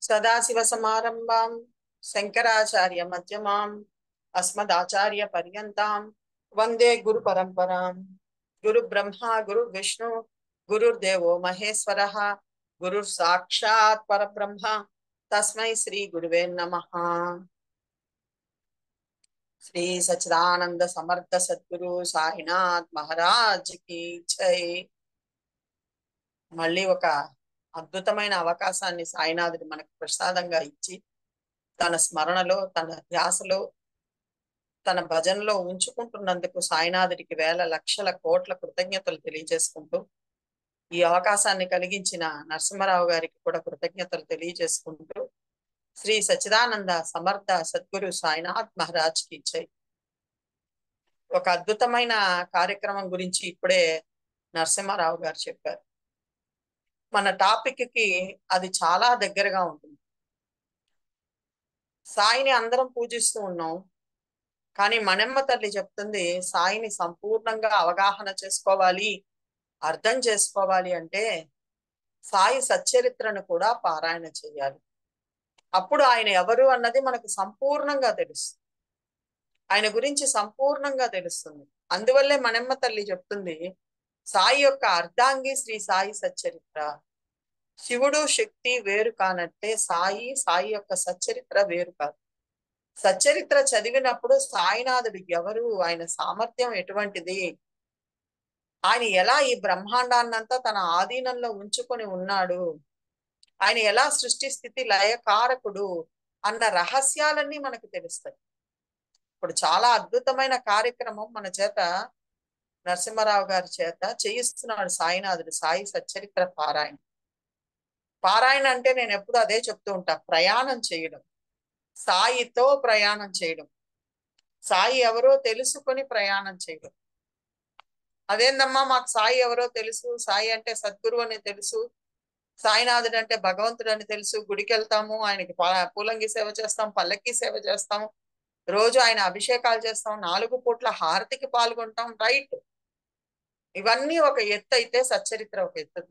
సదాశివసమారంభాం శంకరాచార్య మధ్యమాం అస్మదాచార్య పర్యంతాం వందే గురు పరంపరాం. గురు బ్రహ్మ గురు విష్ణు గురుర్దేవో మహేశ్వర గురుర్ సాక్షాత్ పరబ్రహ్మ తస్మై శ్రీ గురువే నమః. శ్రీ సచ్చిదానంద సమర్థ సద్గురు సాయినాథ్ మహారాజ్ కి జై. మళ్ళీ ఒక అద్భుతమైన అవకాశాన్ని సాయినాథుడు మనకు ప్రసాదంగా ఇచ్చి తన స్మరణలో, తన ధ్యాసలో, తన భజనలో ఉంచుకుంటున్నందుకు సాయినాథుడికి వేల లక్షల కోట్ల కృతజ్ఞతలు తెలియజేసుకుంటూ, ఈ అవకాశాన్ని కలిగించిన నరసింహారావు గారికి కూడా కృతజ్ఞతలు తెలియజేసుకుంటూ, శ్రీ సచ్చిదానంద సమర్థ సద్గురు సాయినాథ్ మహారాజ్ కి జై. ఒక అద్భుతమైన కార్యక్రమం గురించి ఇప్పుడే నరసింహారావు గారు చెప్పారు. మన టాపిక్ కి అది చాలా దగ్గరగా ఉంటుంది. సాయిని అందరం పూజిస్తూ ఉన్నాం, కానీ మనమ్మ తల్లి చెప్తుంది సాయిని సంపూర్ణంగా అవగాహన చేసుకోవాలి, అర్థం చేసుకోవాలి అంటే సాయి సచ్చరిత్రను కూడా పారాయణ చేయాలి. అప్పుడు ఆయన ఎవరు అన్నది మనకు సంపూర్ణంగా తెలుస్తుంది, ఆయన గురించి సంపూర్ణంగా తెలుస్తుంది. అందువల్లే మనమ్మ తల్లి చెప్తుంది సాయి యొక్క అర్ధాంగి శ్రీ సాయి సచ్చరిత్ర. శివుడు శక్తి వేరు కానట్టే సాయి యొక్క సచ్చరిత్ర వేరు కాదు. సచ్చరిత్ర చదివినప్పుడు సాయినాథుడు ఎవరు, ఆయన సామర్థ్యం ఎటువంటిది, ఆయన ఎలా ఈ బ్రహ్మాండాన్నంతా తన ఆధీనంలో ఉంచుకొని ఉన్నాడు, ఆయన ఎలా సృష్టి స్థితి లయకారకుడు అన్న రహస్యాలన్నీ మనకు తెలుస్తాయి. ఇప్పుడు చాలా అద్భుతమైన కార్యక్రమం మన చేత నరసింహారావు గారి చేత చేయిస్తున్నాడు సాయినాథుడు, సాయి సచ్చరిత్ర పారాయణ. పారాయణ అంటే నేను ఎప్పుడు అదే చెప్తూ ఉంటా, ప్రయాణం చేయడం, సాయితో ప్రయాణం చేయడం, సాయి ఎవరో తెలుసుకొని ప్రయాణం చేయడం. అదేందమ్మా మాకు సాయి ఎవరో తెలుసు, సాయి అంటే సద్గురు అని తెలుసు, సాయినాథుడు అంటే భగవంతుడు అని తెలుసు, గుడికి వెళ్తాము, ఆయనకి పూలంగి సేవ చేస్తాం, పల్లకి సేవ చేస్తాం, రోజు ఆయన అభిషేకాలు చేస్తాం, 4 పూట్ల హారతికి పాల్గొంటాం, రైట్. ఇవన్నీ ఒక ఎత్తు అయితే సచ్చరిత్ర ఒక ఎత్తు.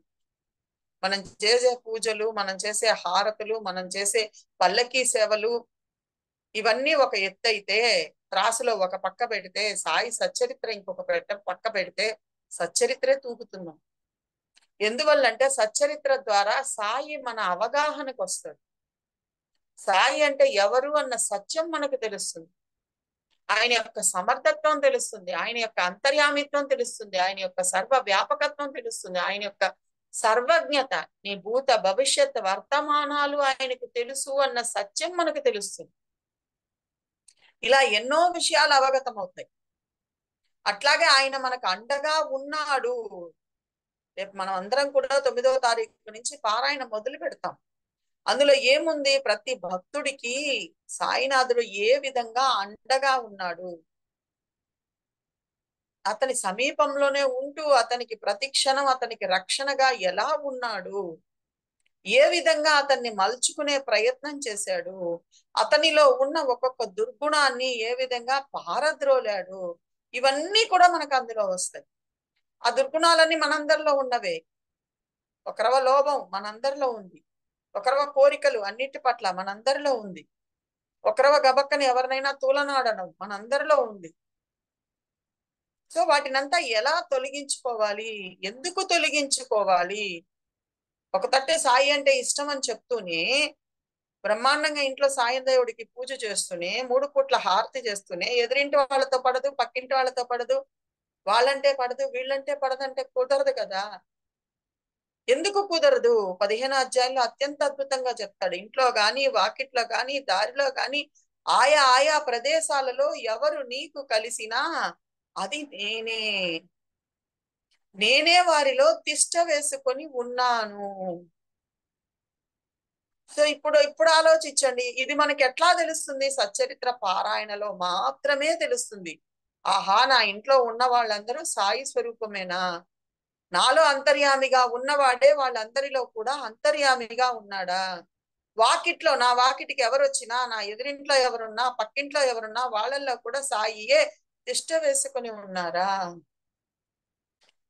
మనం చేసే పూజలు, మనం చేసే హారతులు, మనం చేసే పల్లకీ సేవలు ఇవన్నీ ఒక ఎత్తు అయితే, త్రాసులో ఒక పక్క పెడితే సాయి సచ్చరిత్ర ఇంకొక పక్క పెడితే సచ్చరిత్రే తూగుతున్నాం. ఎందువల్లంటే సచ్చరిత్ర ద్వారా సాయి మన అవగాహనకు వస్తాడు. సాయి అంటే ఎవరు అన్న సత్యం మనకు తెలుస్తుంది, ఆయన యొక్క సమర్థత్వం తెలుస్తుంది, ఆయన యొక్క అంతర్యామిత్వం తెలుస్తుంది, ఆయన యొక్క సర్వ వ్యాపకత్వం తెలుస్తుంది, ఆయన యొక్క సర్వజ్ఞత, నీ భూత భవిష్యత్ వర్తమానాలు ఆయనకు తెలుసు అన్న సత్యం మనకు తెలుస్తుంది. ఇలా ఎన్నో విషయాలు అవగతం అవుతాయి. అట్లాగే ఆయన మనకు అండగా ఉన్నాడు. రేపు మనం అందరం కూడా 9వ తారీఖు నుంచి పారాయణ మొదలు పెడతాం. అందులో ఏముంది, ప్రతి భక్తుడికి సాయినాథుడు ఏ విధంగా అండగా ఉన్నాడు, అతని సమీపంలోనే ఉంటూ అతనికి ప్రతి క్షణం అతనికి రక్షణగా ఎలా ఉన్నాడు, ఏ విధంగా అతన్ని మలుచుకునే ప్రయత్నం చేశాడు, అతనిలో ఉన్న ఒక్కొక్క దుర్గుణాన్ని ఏ విధంగా పారద్రోలాడు, ఇవన్నీ కూడా మనకు అందులో వస్తాయి. ఆ దుర్గుణాలన్నీ మనందరిలో ఉన్నవే. ఒకరవ లోభం మనందరిలో ఉంది, ఒకరవ కోరికలు అన్నిటి పట్ల మనందరిలో ఉంది, ఒకరవ గబక్కని ఎవరినైనా తూలనాడడం మనందరిలో ఉంది. సో వాటినంతా ఎలా తొలగించుకోవాలి, ఎందుకు తొలగించుకోవాలి? ఒక తట్టే సాయి అంటే ఇష్టం అని చెప్తూనే, బ్రహ్మాండంగా ఇంట్లో సాయి దేవుడికి పూజ చేస్తూనే, 3 పూట్ల హారతి చేస్తూనే, ఎదురింటి వాళ్ళతో పడదు, పక్కింటి వాళ్ళతో పడదు, వాళ్ళంటే పడదు, వీళ్ళంటే పడదంటే కుదరదు కదా. ఎందుకు కుదరదు? 15 అధ్యాయంలో అత్యంత అద్భుతంగా చెప్తాడు. ఇంట్లో గాని, వాకిట్లో గాని, దారిలో గాని, ఆయా ఆయా ప్రదేశాలలో ఎవరు నీకు కలిసినా అది నేనే, నేనే వారిలో తిష్ట వేసుకొని ఉన్నాను. సో ఇప్పుడు ఆలోచించండి, ఇది మనకి ఎట్లా తెలుస్తుంది? సచ్చరిత్ర పారాయణలో మాత్రమే తెలుస్తుంది. ఆహా, నా ఇంట్లో ఉన్న వాళ్ళందరూ సాయి స్వరూపమేనా, నాలో అంతర్యామిగా ఉన్నవాడే వాళ్ళందరిలో కూడా అంతర్యామిగా ఉన్నాడా, నా వాకిటికి ఎవరు వచ్చినా, నా ఎదురింట్లో ఎవరున్నా, పక్కింట్లో ఎవరున్నా, వాళ్ళల్లో కూడా సాయియే తిష్ట వేసుకొని ఉన్నారా?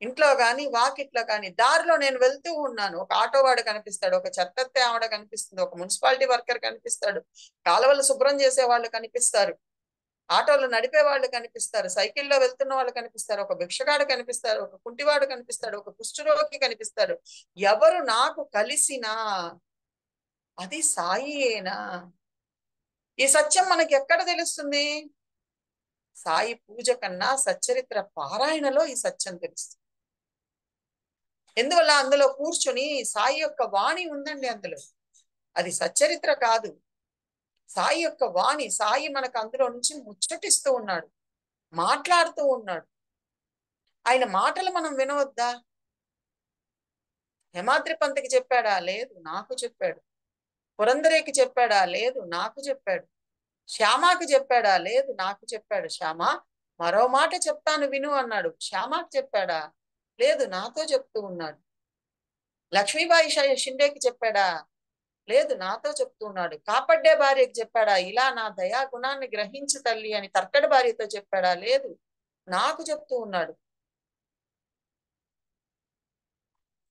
ఇంట్లో గాని వాకిట్లో కానీ దారిలో నేను వెళ్తూ ఉన్నాను, ఒక ఆటో వాడు కనిపిస్తాడు, ఒక చెత్త ఆవిడ కనిపిస్తుంది, ఒక మున్సిపాలిటీ వర్కర్ కనిపిస్తాడు, కాలువలు శుభ్రం చేసే వాళ్ళు కనిపిస్తారు, ఆటోలు నడిపే వాళ్ళు కనిపిస్తారు, సైకిల్లో వెళ్తున్న వాళ్ళు కనిపిస్తారు, ఒక భిక్షగాడు కనిపిస్తారు, ఒక కుంటివాడు కనిపిస్తాడు, ఒక కుష్ఠరోగి కనిపిస్తాడు. ఎవరు నాకు కలిసినా అది సాయియేనా? ఈ సత్యం మనకి ఎక్కడ తెలుస్తుంది? సాయి పూజ కన్నా సచ్చరిత్ర పారాయణలో ఈ సత్యం తెలుస్తుంది. ఎందువల్ల? అందులో కూర్చొని సాయి యొక్క వాణి ఉందండి అందులో. అది సచ్చరిత్ర కాదు, సాయి యొక్క వాణి. సాయి మనకు అందులో నుంచి ముచ్చటిస్తూ ఉన్నాడు, మాట్లాడుతూ ఉన్నాడు. ఆయన మాటలు మనం వినవద్దా? హేమాద్రి పంతకి చెప్పాడా? లేదు, నాకు చెప్పాడు. పురందరేకి చెప్పాడా? లేదు, నాకు చెప్పాడు. శ్యామాకి చెప్పాడా? లేదు, నాకు చెప్పాడు. శ్యామ, మరో మాట చెప్తాను విను అన్నాడు. శ్యామాకి చెప్పాడా? లేదు, నాతో చెప్తూ ఉన్నాడు. లక్ష్మీబాయి షిండేకి చెప్పాడా? లేదు, నాతో చెప్తున్నాడు. కాపాడ్డే భార్యకి చెప్పాడా? ఇలా నా దయా గుణాన్ని గ్రహించు తల్లి అని తర్కడి భార్యతో చెప్పాడా? లేదు, నాకు చెప్తూ ఉన్నాడు.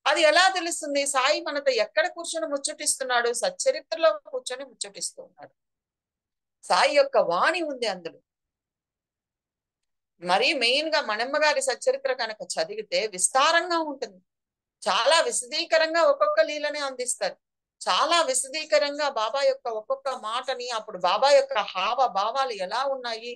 అది ఎలా తెలుస్తుంది? సాయి మనతో ఎక్కడ కూర్చొని ముచ్చటిస్తున్నాడు? సచ్చరిత్రలో కూర్చొని ముచ్చటిస్తూ ఉన్నాడు. సాయి యొక్క వాణి ఉంది అందులో. మరి మెయిన్ గా మనమ్మ గారి సచ్చరిత్ర కనుక చదివితే విస్తారంగా ఉంటుంది. చాలా విశదీకరంగా ఒక్కొక్క లీలని అందిస్తారు. చాలా విశదీకరంగా బాబా యొక్క ఒక్కొక్క మాటని, అప్పుడు బాబా యొక్క హావ భావాలు ఎలా ఉన్నాయి,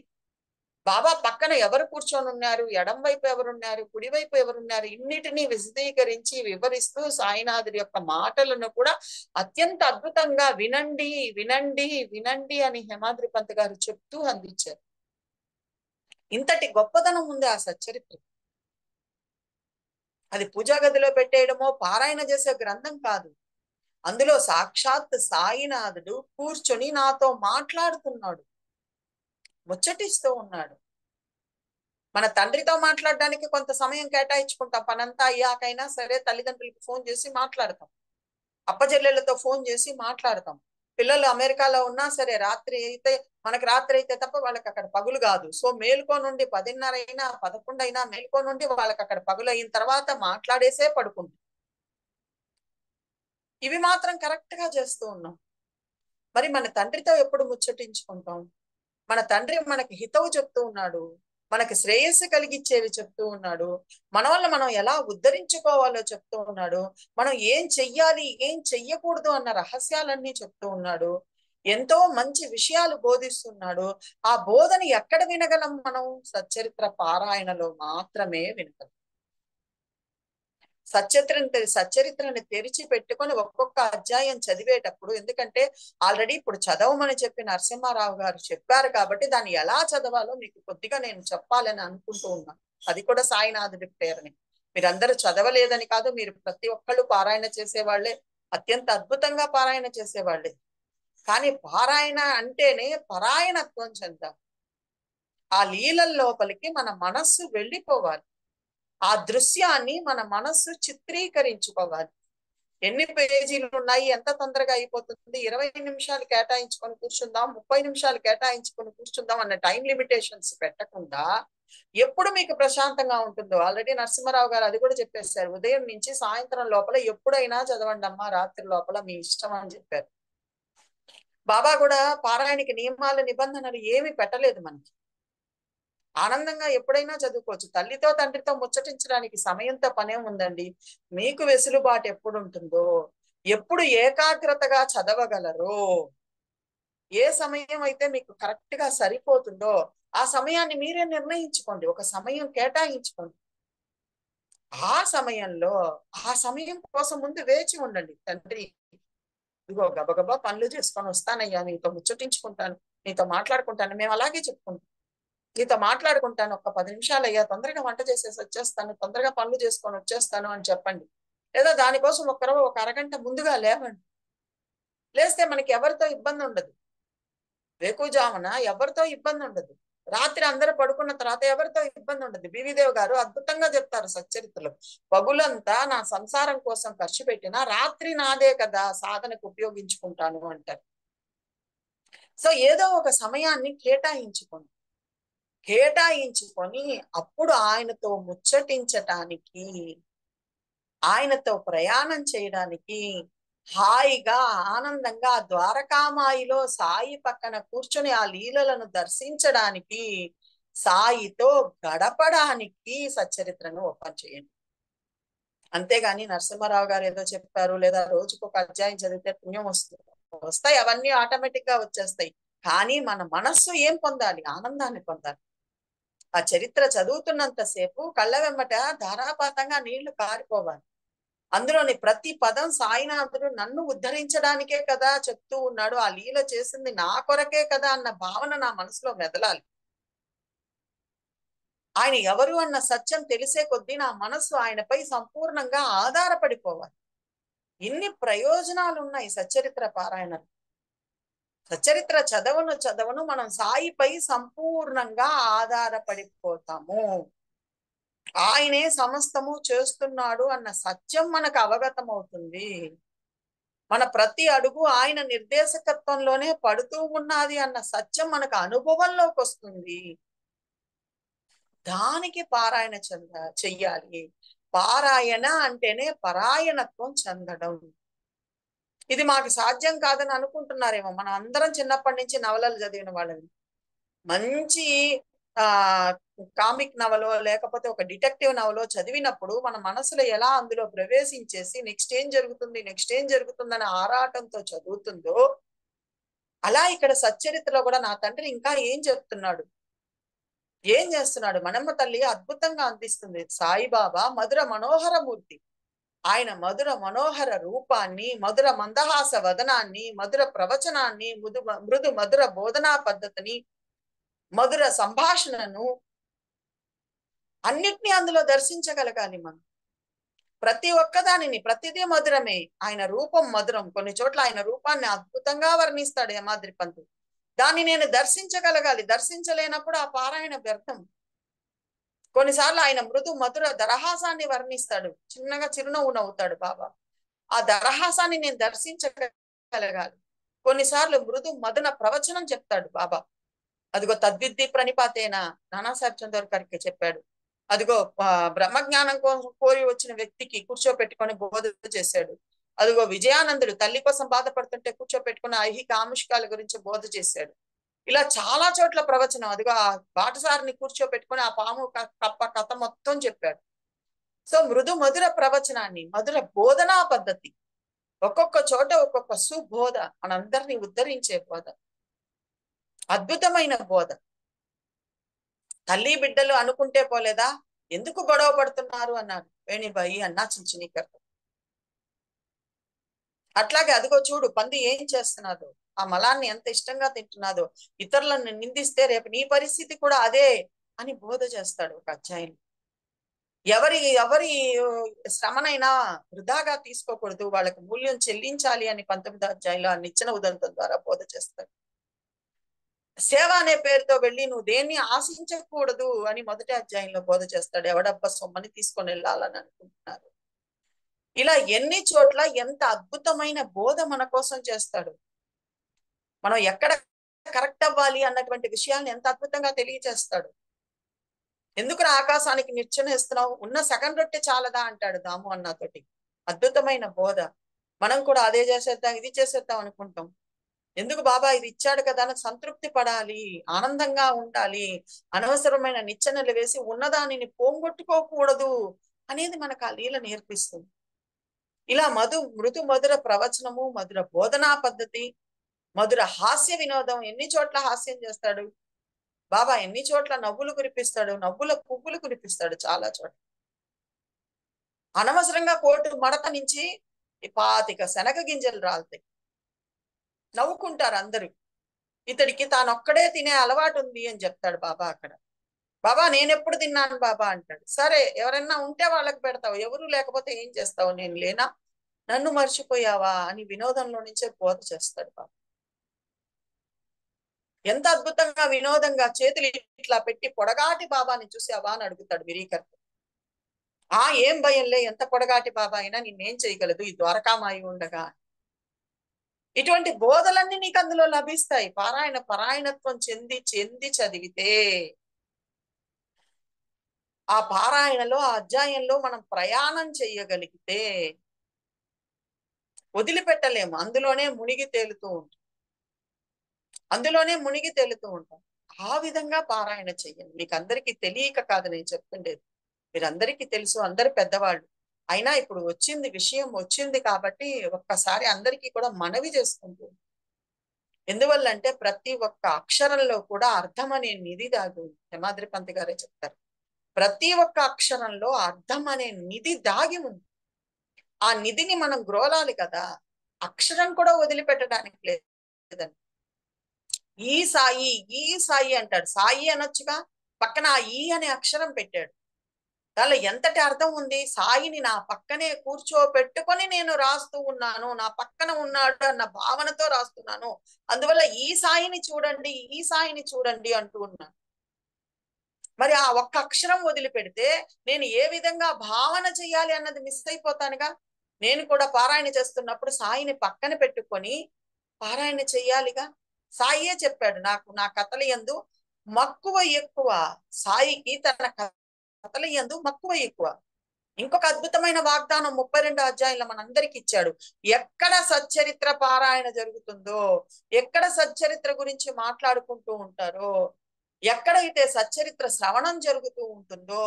బాబా పక్కన ఎవరు కూర్చొని ఉన్నారు, ఎడం వైపు ఎవరున్నారు, కుడివైపు ఎవరున్నారు, ఇన్నిటినీ విశదీకరించి వివరిస్తూ సాయినాథుడి యొక్క మాటలను కూడా అత్యంత అద్భుతంగా వినండి వినండి వినండి అని హేమాద్రి పంత్ గారు చెప్తూ అందించారు. ఇంతటి గొప్పతనం ఉంది ఆ సచ్చరిత్ర. అది పూజా గదిలో పెట్టేయడమో పారాయణ చేసే గ్రంథం కాదు. అందులో సాక్షాత్ సాయినాథుడు కూర్చొని నాతో మాట్లాడుతున్నాడు, ముచ్చటిస్తూ ఉన్నాడు. మన తండ్రితో మాట్లాడడానికి కొంత సమయం కేటాయించుకుంటాం, పనంతా అయ్యాకైనా సరే తల్లిదండ్రులకు ఫోన్ చేసి మాట్లాడతాం, అప్పచెల్లెళ్ళతో ఫోన్ చేసి మాట్లాడతాం. పిల్లలు అమెరికాలో ఉన్నా సరే రాత్రి అయితే, మనకి రాత్రి అయితే తప్ప వాళ్ళకి అక్కడ పగులు కాదు. సో మేలుకో నుండి 10:30 అయినా 11 అయినా మేలుకో నుండి వాళ్ళకి అక్కడ పగులు అయిన తర్వాత మాట్లాడేసే పడుకుంటాం. ఇవి మాత్రం కరెక్ట్ గా చేస్తూ ఉన్నాం. మరి మన తండ్రితో ఎప్పుడు ముచ్చటించుకుంటాం? మన తండ్రి మనకి హితవు చెప్తూ ఉన్నాడు, మనకి శ్రేయస్సు కలిగించేవి చెప్తూ ఉన్నాడు, మన వల్ల మనం ఎలా ఉద్ధరించుకోవాలో చెప్తూ ఉన్నాడు, మనం ఏం చెయ్యాలి ఏం చెయ్యకూడదు అన్న రహస్యాలన్నీ చెప్తూ ఉన్నాడు, ఎంతో మంచి విషయాలు బోధిస్తున్నాడు. ఆ బోధన ఎక్కడ వినగలం మనం? సచ్చరిత్ర పారాయణలో మాత్రమే వినగలం. సచ్చరిత్రని తెరిచి పెట్టుకొని ఒక్కొక్క అధ్యాయం చదివేటప్పుడు, ఎందుకంటే ఆల్రెడీ ఇప్పుడు చదవమని చెప్పి నరసింహారావు గారు చెప్పారు కాబట్టి దాన్ని ఎలా చదవాలో మీకు కొద్దిగా నేను చెప్పాలని అనుకుంటూ ఉన్నాను. అది కూడా సాయినాథుడి ప్రేరణి. మీరందరూ చదవలేదని కాదు, మీరు ప్రతి ఒక్కళ్ళు పారాయణ చేసేవాళ్లే, అత్యంత అద్భుతంగా పారాయణ చేసేవాళ్లే. కానీ పారాయణ అంటేనే పరాయణత్వం చెందాలి. ఆ లీలల లోపలికి మన మనస్సు వెళ్ళిపోవాలి, ఆ దృశ్యాన్ని మన మనస్సు చిత్రీకరించుకోవాలి. ఎన్ని పేజీలు ఉన్నాయి, ఎంత తొందరగా అయిపోతుంది, 20 నిమిషాలు కేటాయించుకొని కూర్చుందాం, 30 నిమిషాలు కేటాయించుకొని కూర్చుందాం అన్న టైం లిమిటేషన్స్ పెట్టకుండా ఎప్పుడు మీకు ప్రశాంతంగా ఉంటుందో, ఆల్రెడీ నరసింహారావు గారు అది కూడా చెప్పేశారు, ఉదయం నుంచి సాయంత్రం లోపల ఎప్పుడైనా చదవండి అమ్మా, రాత్రి లోపల మీ ఇష్టం అని చెప్పారు. బాబా కూడా పారాయణకి నియమాలు నిబంధనలు ఏమి పెట్టలేదు మనకి. ఆనందంగా ఎప్పుడైనా చదువుకోవచ్చు. తల్లితో తండ్రితో ముచ్చటించడానికి సమయంతో పనే ఉందండి. మీకు వెసులుబాటు ఎప్పుడు ఉంటుందో, ఎప్పుడు ఏకాగ్రతగా చదవగలరో, ఏ సమయం అయితే మీకు కరెక్ట్ గా సరిపోతుందో ఆ సమయాన్ని మీరే నిర్ణయించుకోండి. ఒక సమయం కేటాయించుకోండి. ఆ సమయంలో ఆ సమయం కోసం ముందు వేచి ఉండండి. తండ్రి ఇదిగో గబగబా పనులు చేసుకొని వస్తానయ్యా, నీతో ముచ్చటించుకుంటాను, నీతో మాట్లాడుకుంటాను. మేము అలాగే చెప్పుకుంటాం. నీతో మాట్లాడుకుంటాను, ఒక్క 10 నిమిషాలు అయ్యా, తొందరగా వంట చేసేసి వచ్చేస్తాను, తొందరగా పనులు చేసుకొని వచ్చేస్తాను అని చెప్పండి. లేదా దానికోసం ఒక అరగంట ముందుగా లేవండి. లేస్తే మనకి ఎవరితో ఇబ్బంది ఉండదు. వేకుజామున ఎవరితో ఇబ్బంది ఉండదు. రాత్రి అందరూ పడుకున్న తర్వాత ఎవరితో ఇబ్బంది ఉండదు. బీవీదేవి గారు అద్భుతంగా చెప్తారు సచ్చరిత్రలో. పగులంతా నా సంసారం కోసం ఖర్చు పెట్టినా రాత్రి నాదే కదా, సాధనకు ఉపయోగించుకుంటాను అంటారు. సో ఏదో ఒక సమయాన్ని కేటాయించుకోండి. కేటాయించుకొని అప్పుడు ఆయనతో ముచ్చటించటానికి, ఆయనతో ప్రయాణం చేయడానికి, హాయిగా ఆనందంగా ద్వారకామాయిలో సాయి పక్కన కూర్చొని ఆ లీలలను దర్శించడానికి, సాయితో గడపడానికి సచ్చరిత్రను ఓపెన్ చేయండి. అంతేగాని నరసింహారావు గారు ఏదో చెప్పారు లేదా రోజుకు ఒక అధ్యాయం చదివితే పుణ్యం వస్తుంది, వస్తాయి, అవన్నీ ఆటోమేటిక్ గా వచ్చేస్తాయి. కానీ మన మనస్సు ఏం పొందాలి? ఆనందాన్ని పొందాలి. ఆ చరిత్ర చదువుతున్నంత సేపు కళ్ళ వెంబట ధారాపాతంగా నీళ్లు కారిపోవాలి. అందులోని ప్రతి పదం సాయినాథుడు నన్ను ఉద్ధరించడానికే కదా చెప్తూ ఉన్నాడు, ఆ లీల చేసింది నా కొరకే కదా అన్న భావన నా మనసులో మెదలాలి. ఆయన ఎవరు అన్న సత్యం తెలిసే కొద్దీ నా మనస్సు ఆయనపై సంపూర్ణంగా ఆధారపడిపోవాలి. ఇన్ని ప్రయోజనాలు ఉన్నాయి సచ్చరిత్ర పారాయణ. సచ్చరిత్ర చదవను మనం సాయిపై సంపూర్ణంగా ఆధారపడిపోతాము. ఆయనే సమస్తము చేస్తున్నాడు అన్న సత్యం మనకు అవగతం అవుతుంది. మన ప్రతి అడుగు ఆయన నిర్దేశకత్వంలోనే పడుతూ ఉన్నది అన్న సత్యం మనకు అనుభవంలోకి వస్తుంది. దానికి పారాయణ చెయ్యాలి. పారాయణ అంటేనే పరాయణత్వం చెందడం. ఇది మాకు సాధ్యం కాదని అనుకుంటున్నారేమో. మనం అందరం చిన్నప్పటి నుంచి నవలలు చదివిన వాళ్ళని. మంచి ఆ కామిక్ నవలో లేకపోతే ఒక డిటెక్టివ్ నవలో చదివినప్పుడు మన మనసులో ఎలా అందులో ప్రవేశించేసి నెక్స్ట్ ఏం జరుగుతుంది, నెక్స్ట్ ఏం జరుగుతుందని ఆరాటంతో చదువుతుందో, అలా ఇక్కడ సచ్చరిత్రలో కూడా నా తండ్రి ఇంకా ఏం చెప్తున్నాడు, ఏం చేస్తున్నాడు, మనమ్మ తల్లి అద్భుతంగా అందిస్తుంది. సాయిబాబా మధుర మనోహర మూర్తి. ఆయన మధుర మనోహర రూపాన్ని, మధుర మందహాస వదనాన్ని, మధుర ప్రవచనాన్ని, మృదు మధుర బోధనా పద్ధతిని, మధుర సంభాషణను అన్నిటినీ అందులో దర్శించగలగాలి మనం. ప్రతి ఒక్కదానిని, ప్రతిదీ మధురమే. ఆయన రూపం మధురం. కొన్ని చోట్ల ఆయన రూపాన్ని అద్భుతంగా వర్ణిస్తాడు యమాద్రి పంతు. దాన్ని నేను దర్శించగలగాలి. దర్శించలేనప్పుడు ఆ పారాయణ వ్యర్థం. కొన్నిసార్లు ఆయన మృదు మధుర దరహాసాన్ని వర్ణిస్తాడు. చిన్నగా చిరునవ్వు నవ్వుతాడు బాబా. ఆ దరహాసాన్ని నేను దర్శించగలగాలి. కొన్నిసార్లు మృదు మదన ప్రవచనం చెప్తాడు బాబా. అదిగో తద్విద్ది ప్రణిపాతేన నానాసాహెబ్ చందోర్ గారికి చెప్పాడు. అదిగో బ్రహ్మజ్ఞానం కోసం కోరి వచ్చిన వ్యక్తికి కూర్చోపెట్టుకొని బోధ చేశాడు. అదిగో విజయానందుడు తల్లి కోసం బాధపడుతుంటే కూర్చోపెట్టుకుని ఐహిక ఆముష్కాల గురించి బోధ చేశాడు. ఇలా చాలా చోట్ల ప్రవచనం. అదిగో ఆ బాటసారిని కూర్చోపెట్టుకుని ఆ పాము కప్ప కథ మొత్తం చెప్పాడు. సో మృదు మధుర ప్రవచనాన్ని, మధుర బోధనా పద్ధతి, ఒక్కొక్క చోట ఒక్కొక్క సుబోధ, మనందరినీ ఉద్ధరించే బోధ, అద్భుతమైన బోధ. తల్లి బిడ్డలు అనుకుంటే పోలేదా, ఎందుకు గొడవ పడుతున్నారు అన్నారు వేణిబాయి అన్నా చించినీకర్. అట్లాగే అదిగో చూడు పంది ఏం చేస్తున్నదో, ఆ మలాన్ని ఎంత ఇష్టంగా తింటున్నదో, ఇతరులను నిందిస్తే రేపు నీ పరిస్థితి కూడా అదే అని బోధ చేస్తాడు ఒక అధ్యాయం. ఎవరి శ్రమనైనా వృధాగా తీసుకోకూడదు, వాళ్ళకి మూల్యం చెల్లించాలి అని 19వ అధ్యాయంలో నిచ్చెన ఉదంతం ద్వారా బోధ చేస్తాడు. సేవ అనే పేరుతో వెళ్ళి నువ్వు దేన్ని ఆశించకూడదు అని మొదటి అధ్యాయంలో బోధ చేస్తాడు. ఎవడబ్బా సొమ్మని తీసుకొని వెళ్ళాలని అనుకుంటున్నారు. ఇలా ఎన్ని చోట్ల ఎంత అద్భుతమైన బోధ మన కోసం చేస్తాడు. మనం ఎక్కడ కరెక్ట్ అవ్వాలి అన్నటువంటి విషయాన్ని ఎంత అద్భుతంగా తెలియజేస్తాడు. ఎందుకు ఆకాశానికి నిచ్చెనేస్తున్నావు, ఉన్న సగం రొట్టె చాలదా అంటాడు దాము అన్నతోటి. అద్భుతమైన బోధ. మనం కూడా అదే చేసేద్దాం, ఇది చేసేద్దాం అనుకుంటాం. ఎందుకు బాబా ఇది ఇచ్చాడు కదా అని సంతృప్తి పడాలి, ఆనందంగా ఉండాలి, అనవసరమైన నిచ్చెనలు వేసి ఉన్నదానిని పోంగొట్టుకోకూడదు అనేది మనకు ఆ లీల నేర్పిస్తుంది. ఇలా మృదు మధుర ప్రవచనము, మధుర బోధనా పద్ధతి, మధుర హాస్య వినోదం. ఎన్ని చోట్ల హాస్యం చేస్తాడు బాబా, ఎన్ని చోట్ల నవ్వులు కురిపిస్తాడు, నవ్వుల పువ్వులు కురిపిస్తాడు చాలా చోట్ల. అనవసరంగా కోటు మడత నుంచి 25 శనగ గింజలు రాలుతాయి, నవ్వుకుంటారు అందరూ. ఇతడికి తానొక్కడే తినే అలవాటు ఉంది అని చెప్తాడు బాబా అక్కడ. బాబా నేనెప్పుడు తిన్నాను బాబా అంటాడు. సరే ఎవరైనా ఉంటే వాళ్ళకి పెడతావు, ఎవరు లేకపోతే ఏం చేస్తావు, నేను లేనా, నన్ను మర్చిపోయావా అని వినోదంలో నుంచే బోధ చేస్తాడు బాబా. ఎంత అద్భుతంగా వినోదంగా చేతులు ఇట్లా పెట్టి పొడగాటి బాబాని చూసావా అని అడుగుతాడు విరీకర్త. ఏం భయంలే, ఎంత పొడగాటి బాబా అయినా నిన్నేం చేయగలదు ఈ ద్వారకామాయి ఉండగా. ఇటువంటి బోధలన్నీ నీకు అందులో లభిస్తాయి. పారాయణత్వం చెంది చదివితే. ఆ పారాయణలో ఆ అధ్యాయంలో మనం ప్రయాణం చెయ్యగలిగితే వదిలిపెట్టలేము. అందులోనే మునిగి తేలుతూ ఉంటాం. ఆ విధంగా పారాయణ చెయ్యండి. మీకు అందరికీ తెలియక కాదు నేను చెప్తుండేది. మీరందరికీ తెలుసు, అందరు పెద్దవాళ్ళు. అయినా ఇప్పుడు విషయం వచ్చింది కాబట్టి ఒక్కసారి అందరికీ కూడా మనవి చేసుకుంటూ, ఎందువల్లంటే ప్రతి ఒక్క అక్షరంలో కూడా అర్థం అనే నిధి దాగి ఉంది. హేమాద్రి పంత్ గారే చెప్తారు. ప్రతి ఒక్క అక్షరంలో అర్థం అనే నిధి దాగి ఉంది. ఆ నిధిని మనం గ్రోలాలి కదా. అక్షరం కూడా వదిలిపెట్టడానికి లేదండి. ఈ సాయి, ఈ సాయి అంటాడు. సాయి అనొచ్చుగా, పక్కన ఆ ఈ అనే అక్షరం పెట్టాడు. దానిలో ఎంతటి అర్థం ఉంది. సాయిని నా పక్కనే కూర్చోపెట్టుకొని నేను రాస్తూ ఉన్నాను, నా పక్కన ఉన్నాడు అన్న భావనతో రాస్తున్నాను, అందువల్ల ఈ సాయిని చూడండి, ఈ సాయిని చూడండి అంటూ ఉన్నాను. మరి ఆ ఒక్క అక్షరం వదిలిపెడితే నేను ఏ విధంగా భావన చెయ్యాలి అన్నది మిస్ అయిపోతానుగా. నేను కూడా పారాయణ చేస్తున్నప్పుడు సాయిని పక్కన పెట్టుకొని పారాయణ చెయ్యాలిగా. సాయియే చెప్పాడు, నాకు నా కథల యందు మక్కువ ఎక్కువ. సాయికి తన కథల యందు మక్కువ ఎక్కువ. ఇంకొక అద్భుతమైన వాగ్దానం 32 అధ్యాయంలో మనందరికి ఇచ్చాడు. ఎక్కడ సచ్చరిత్ర పారాయణ జరుగుతుందో, ఎక్కడ సచ్చరిత్ర గురించి మాట్లాడుకుంటూ ఉంటారో, ఎక్కడైతే సచ్చరిత్ర శ్రవణం జరుగుతూ ఉంటుందో,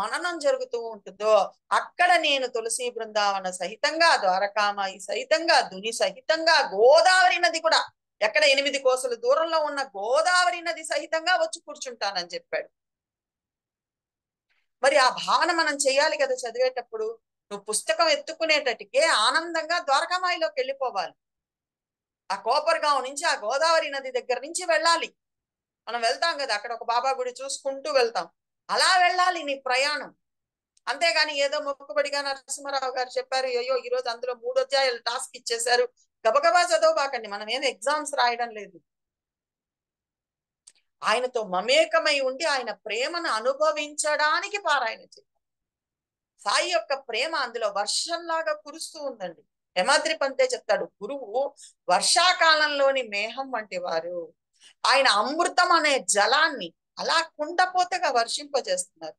మననం జరుగుతూ ఉంటుందో, అక్కడ నేను తులసి బృందావన సహితంగా, ద్వారకామాయి సహితంగా, దుని సహితంగా, గోదావరి నది కూడా, ఎక్కడ 8 కోసల దూరంలో ఉన్న గోదావరి నది సహితంగా వచ్చి కూర్చుంటానని చెప్పాడు. మరి ఆ భావన మనం చేయాలి కదా చదివేటప్పుడు. నువ్వు పుస్తకం ఎత్తుకునేటట్టుకే ఆనందంగా ద్వారకామాయిలోకి వెళ్ళిపోవాలి. ఆ కోపర్గాం నుంచి ఆ గోదావరి నది దగ్గర నుంచి వెళ్ళాలి. మనం వెళ్తాం కదా, అక్కడ ఒక బాబా గుడి చూసుకుంటూ వెళ్తాం. అలా వెళ్ళాలి నీ ప్రయాణం. అంతేగాని ఏదో మొక్కుబడిగా నరసింహారావు గారు చెప్పారు, అయ్యో ఈ రోజు అందులో 3 అధ్యాయాలు టాస్క్ ఇచ్చేశారు, గబగబా చదవబాకండి. మనం ఏం ఎగ్జామ్స్ రాయడం లేదు. ఆయనతో మమేకమై ఉండి ఆయన ప్రేమను అనుభవించడానికి పారాయణ చేయాలి. సాయి యొక్క ప్రేమ అందులో వర్షంలాగా కురుస్తూ ఉందండి. హేమాద్రి పంతే చెప్తాడు, గురువు వర్షాకాలంలోని మేఘం వంటి వారు. ఆయన అమృతం అనే జలాన్ని అలా కుండపోతగా వర్షింపజేస్తున్నారు.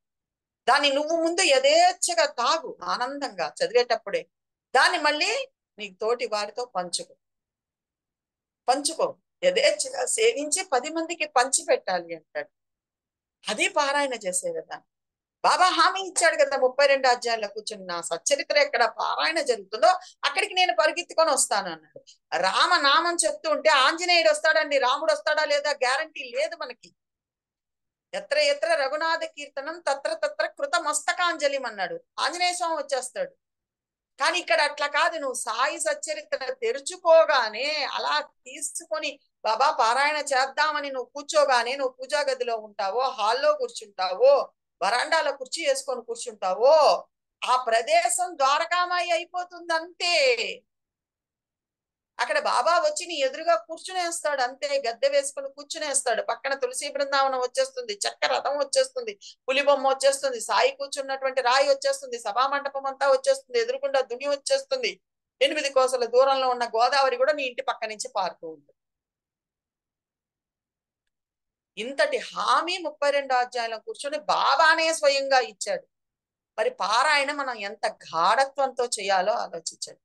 దాన్ని నువ్వు ముందు యథేచ్ఛగా తాగు, ఆనందంగా చదివేటప్పుడే. దాన్ని మళ్ళీ నీకు తోటి వారితో పంచుకో యథేచ్ఛగా సేవించి 10 మందికి పంచి పెట్టాలి అంటాడు. అది పారాయణ చేసే విధానం. బాబా హామీ ఇచ్చాడు కదా 32 అధ్యాయంలో కూర్చుని, నా సచ్చరిత్ర ఎక్కడ పారాయణ జరుగుతుందో అక్కడికి నేను పరిగెత్తుకొని వస్తాను అన్నాడు. రామనామం చెప్తూ ఉంటే ఆంజనేయుడు వస్తాడండి, రాముడు వస్తాడా లేదా గ్యారంటీ లేదు మనకి. ఎత్ర ఎత్ర రఘునాథ కీర్తనం తత్ర తత్ర కృత మస్తకాంజలిం అన్నాడు. ఆంజనేయ స్వామి వచ్చేస్తాడు. కానీ ఇక్కడ అట్లా కాదు. నువ్వు సాయి సచ్చరిత్ర తెరుచుకోగానే అలా తీసుకొని బాబా పారాయణ చేద్దామని నువ్వు కూర్చోగానే, నువ్వు పూజా గదిలో ఉంటావో, హాల్లో కూర్చుంటావో, వరండాలో కుర్చీ వేసుకొని కూర్చుంటావో, ఆ ప్రదేశం ద్వారకామాయి అయిపోతుంది అంతే. అక్కడ బాబా వచ్చి నీ ఎదురుగా కూర్చునేస్తాడు అంతే. గద్దె వేసుకొని కూర్చునేస్తాడు. పక్కన తులసి బృందావనం వచ్చేస్తుంది, చక్క రథం వచ్చేస్తుంది, పులి బొమ్మ వచ్చేస్తుంది, సాయి కూర్చున్నటువంటి రాయి వచ్చేస్తుంది, సభా మండపం అంతా వచ్చేస్తుంది, ఎదురుకుండా దుని వచ్చేస్తుంది, 8 కోసల దూరంలో ఉన్న గోదావరి కూడా నీ ఇంటి పక్క నుంచి పారుతూ ఉంటుంది. ఇంతటి హామీ 32 అధ్యాయంలో కూర్చొని బాబానే స్వయంగా ఇచ్చాడు. మరి పారాయణ మనం ఎంత గాఢత్వంతో చేయాలో ఆలోచించండి,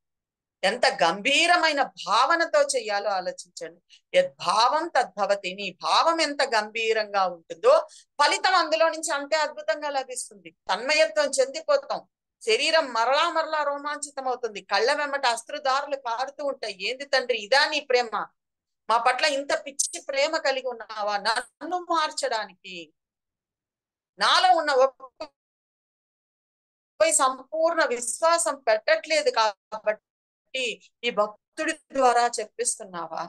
ఎంత గంభీరమైన భావనతో చెయ్యాలో ఆలోచించండి. యద్భావం తద్భవతి. నీ భావం ఎంత గంభీరంగా ఉంటుందో ఫలితం అందులో నుంచి అంతే అద్భుతంగా లభిస్తుంది. తన్మయత్వం చెందిపోతాం. శరీరం మరలా మరలా రోమాంచితం అవుతుంది. కళ్ళ వెంబట అశ్రుదారులు కారుతూ ఉంటాయి. ఏంది తండ్రి ఇదా నీ ప్రేమ? మా పట్ల ఇంత పిచ్చి ప్రేమ కలిగి ఉన్నావా నన్ను మార్చడానికి? నాలో ఉన్న సంపూర్ణ విశ్వాసం పెట్టట్లేదు కాబట్టి ఈ భక్తుడి ద్వారా చెప్పిస్తున్నావా?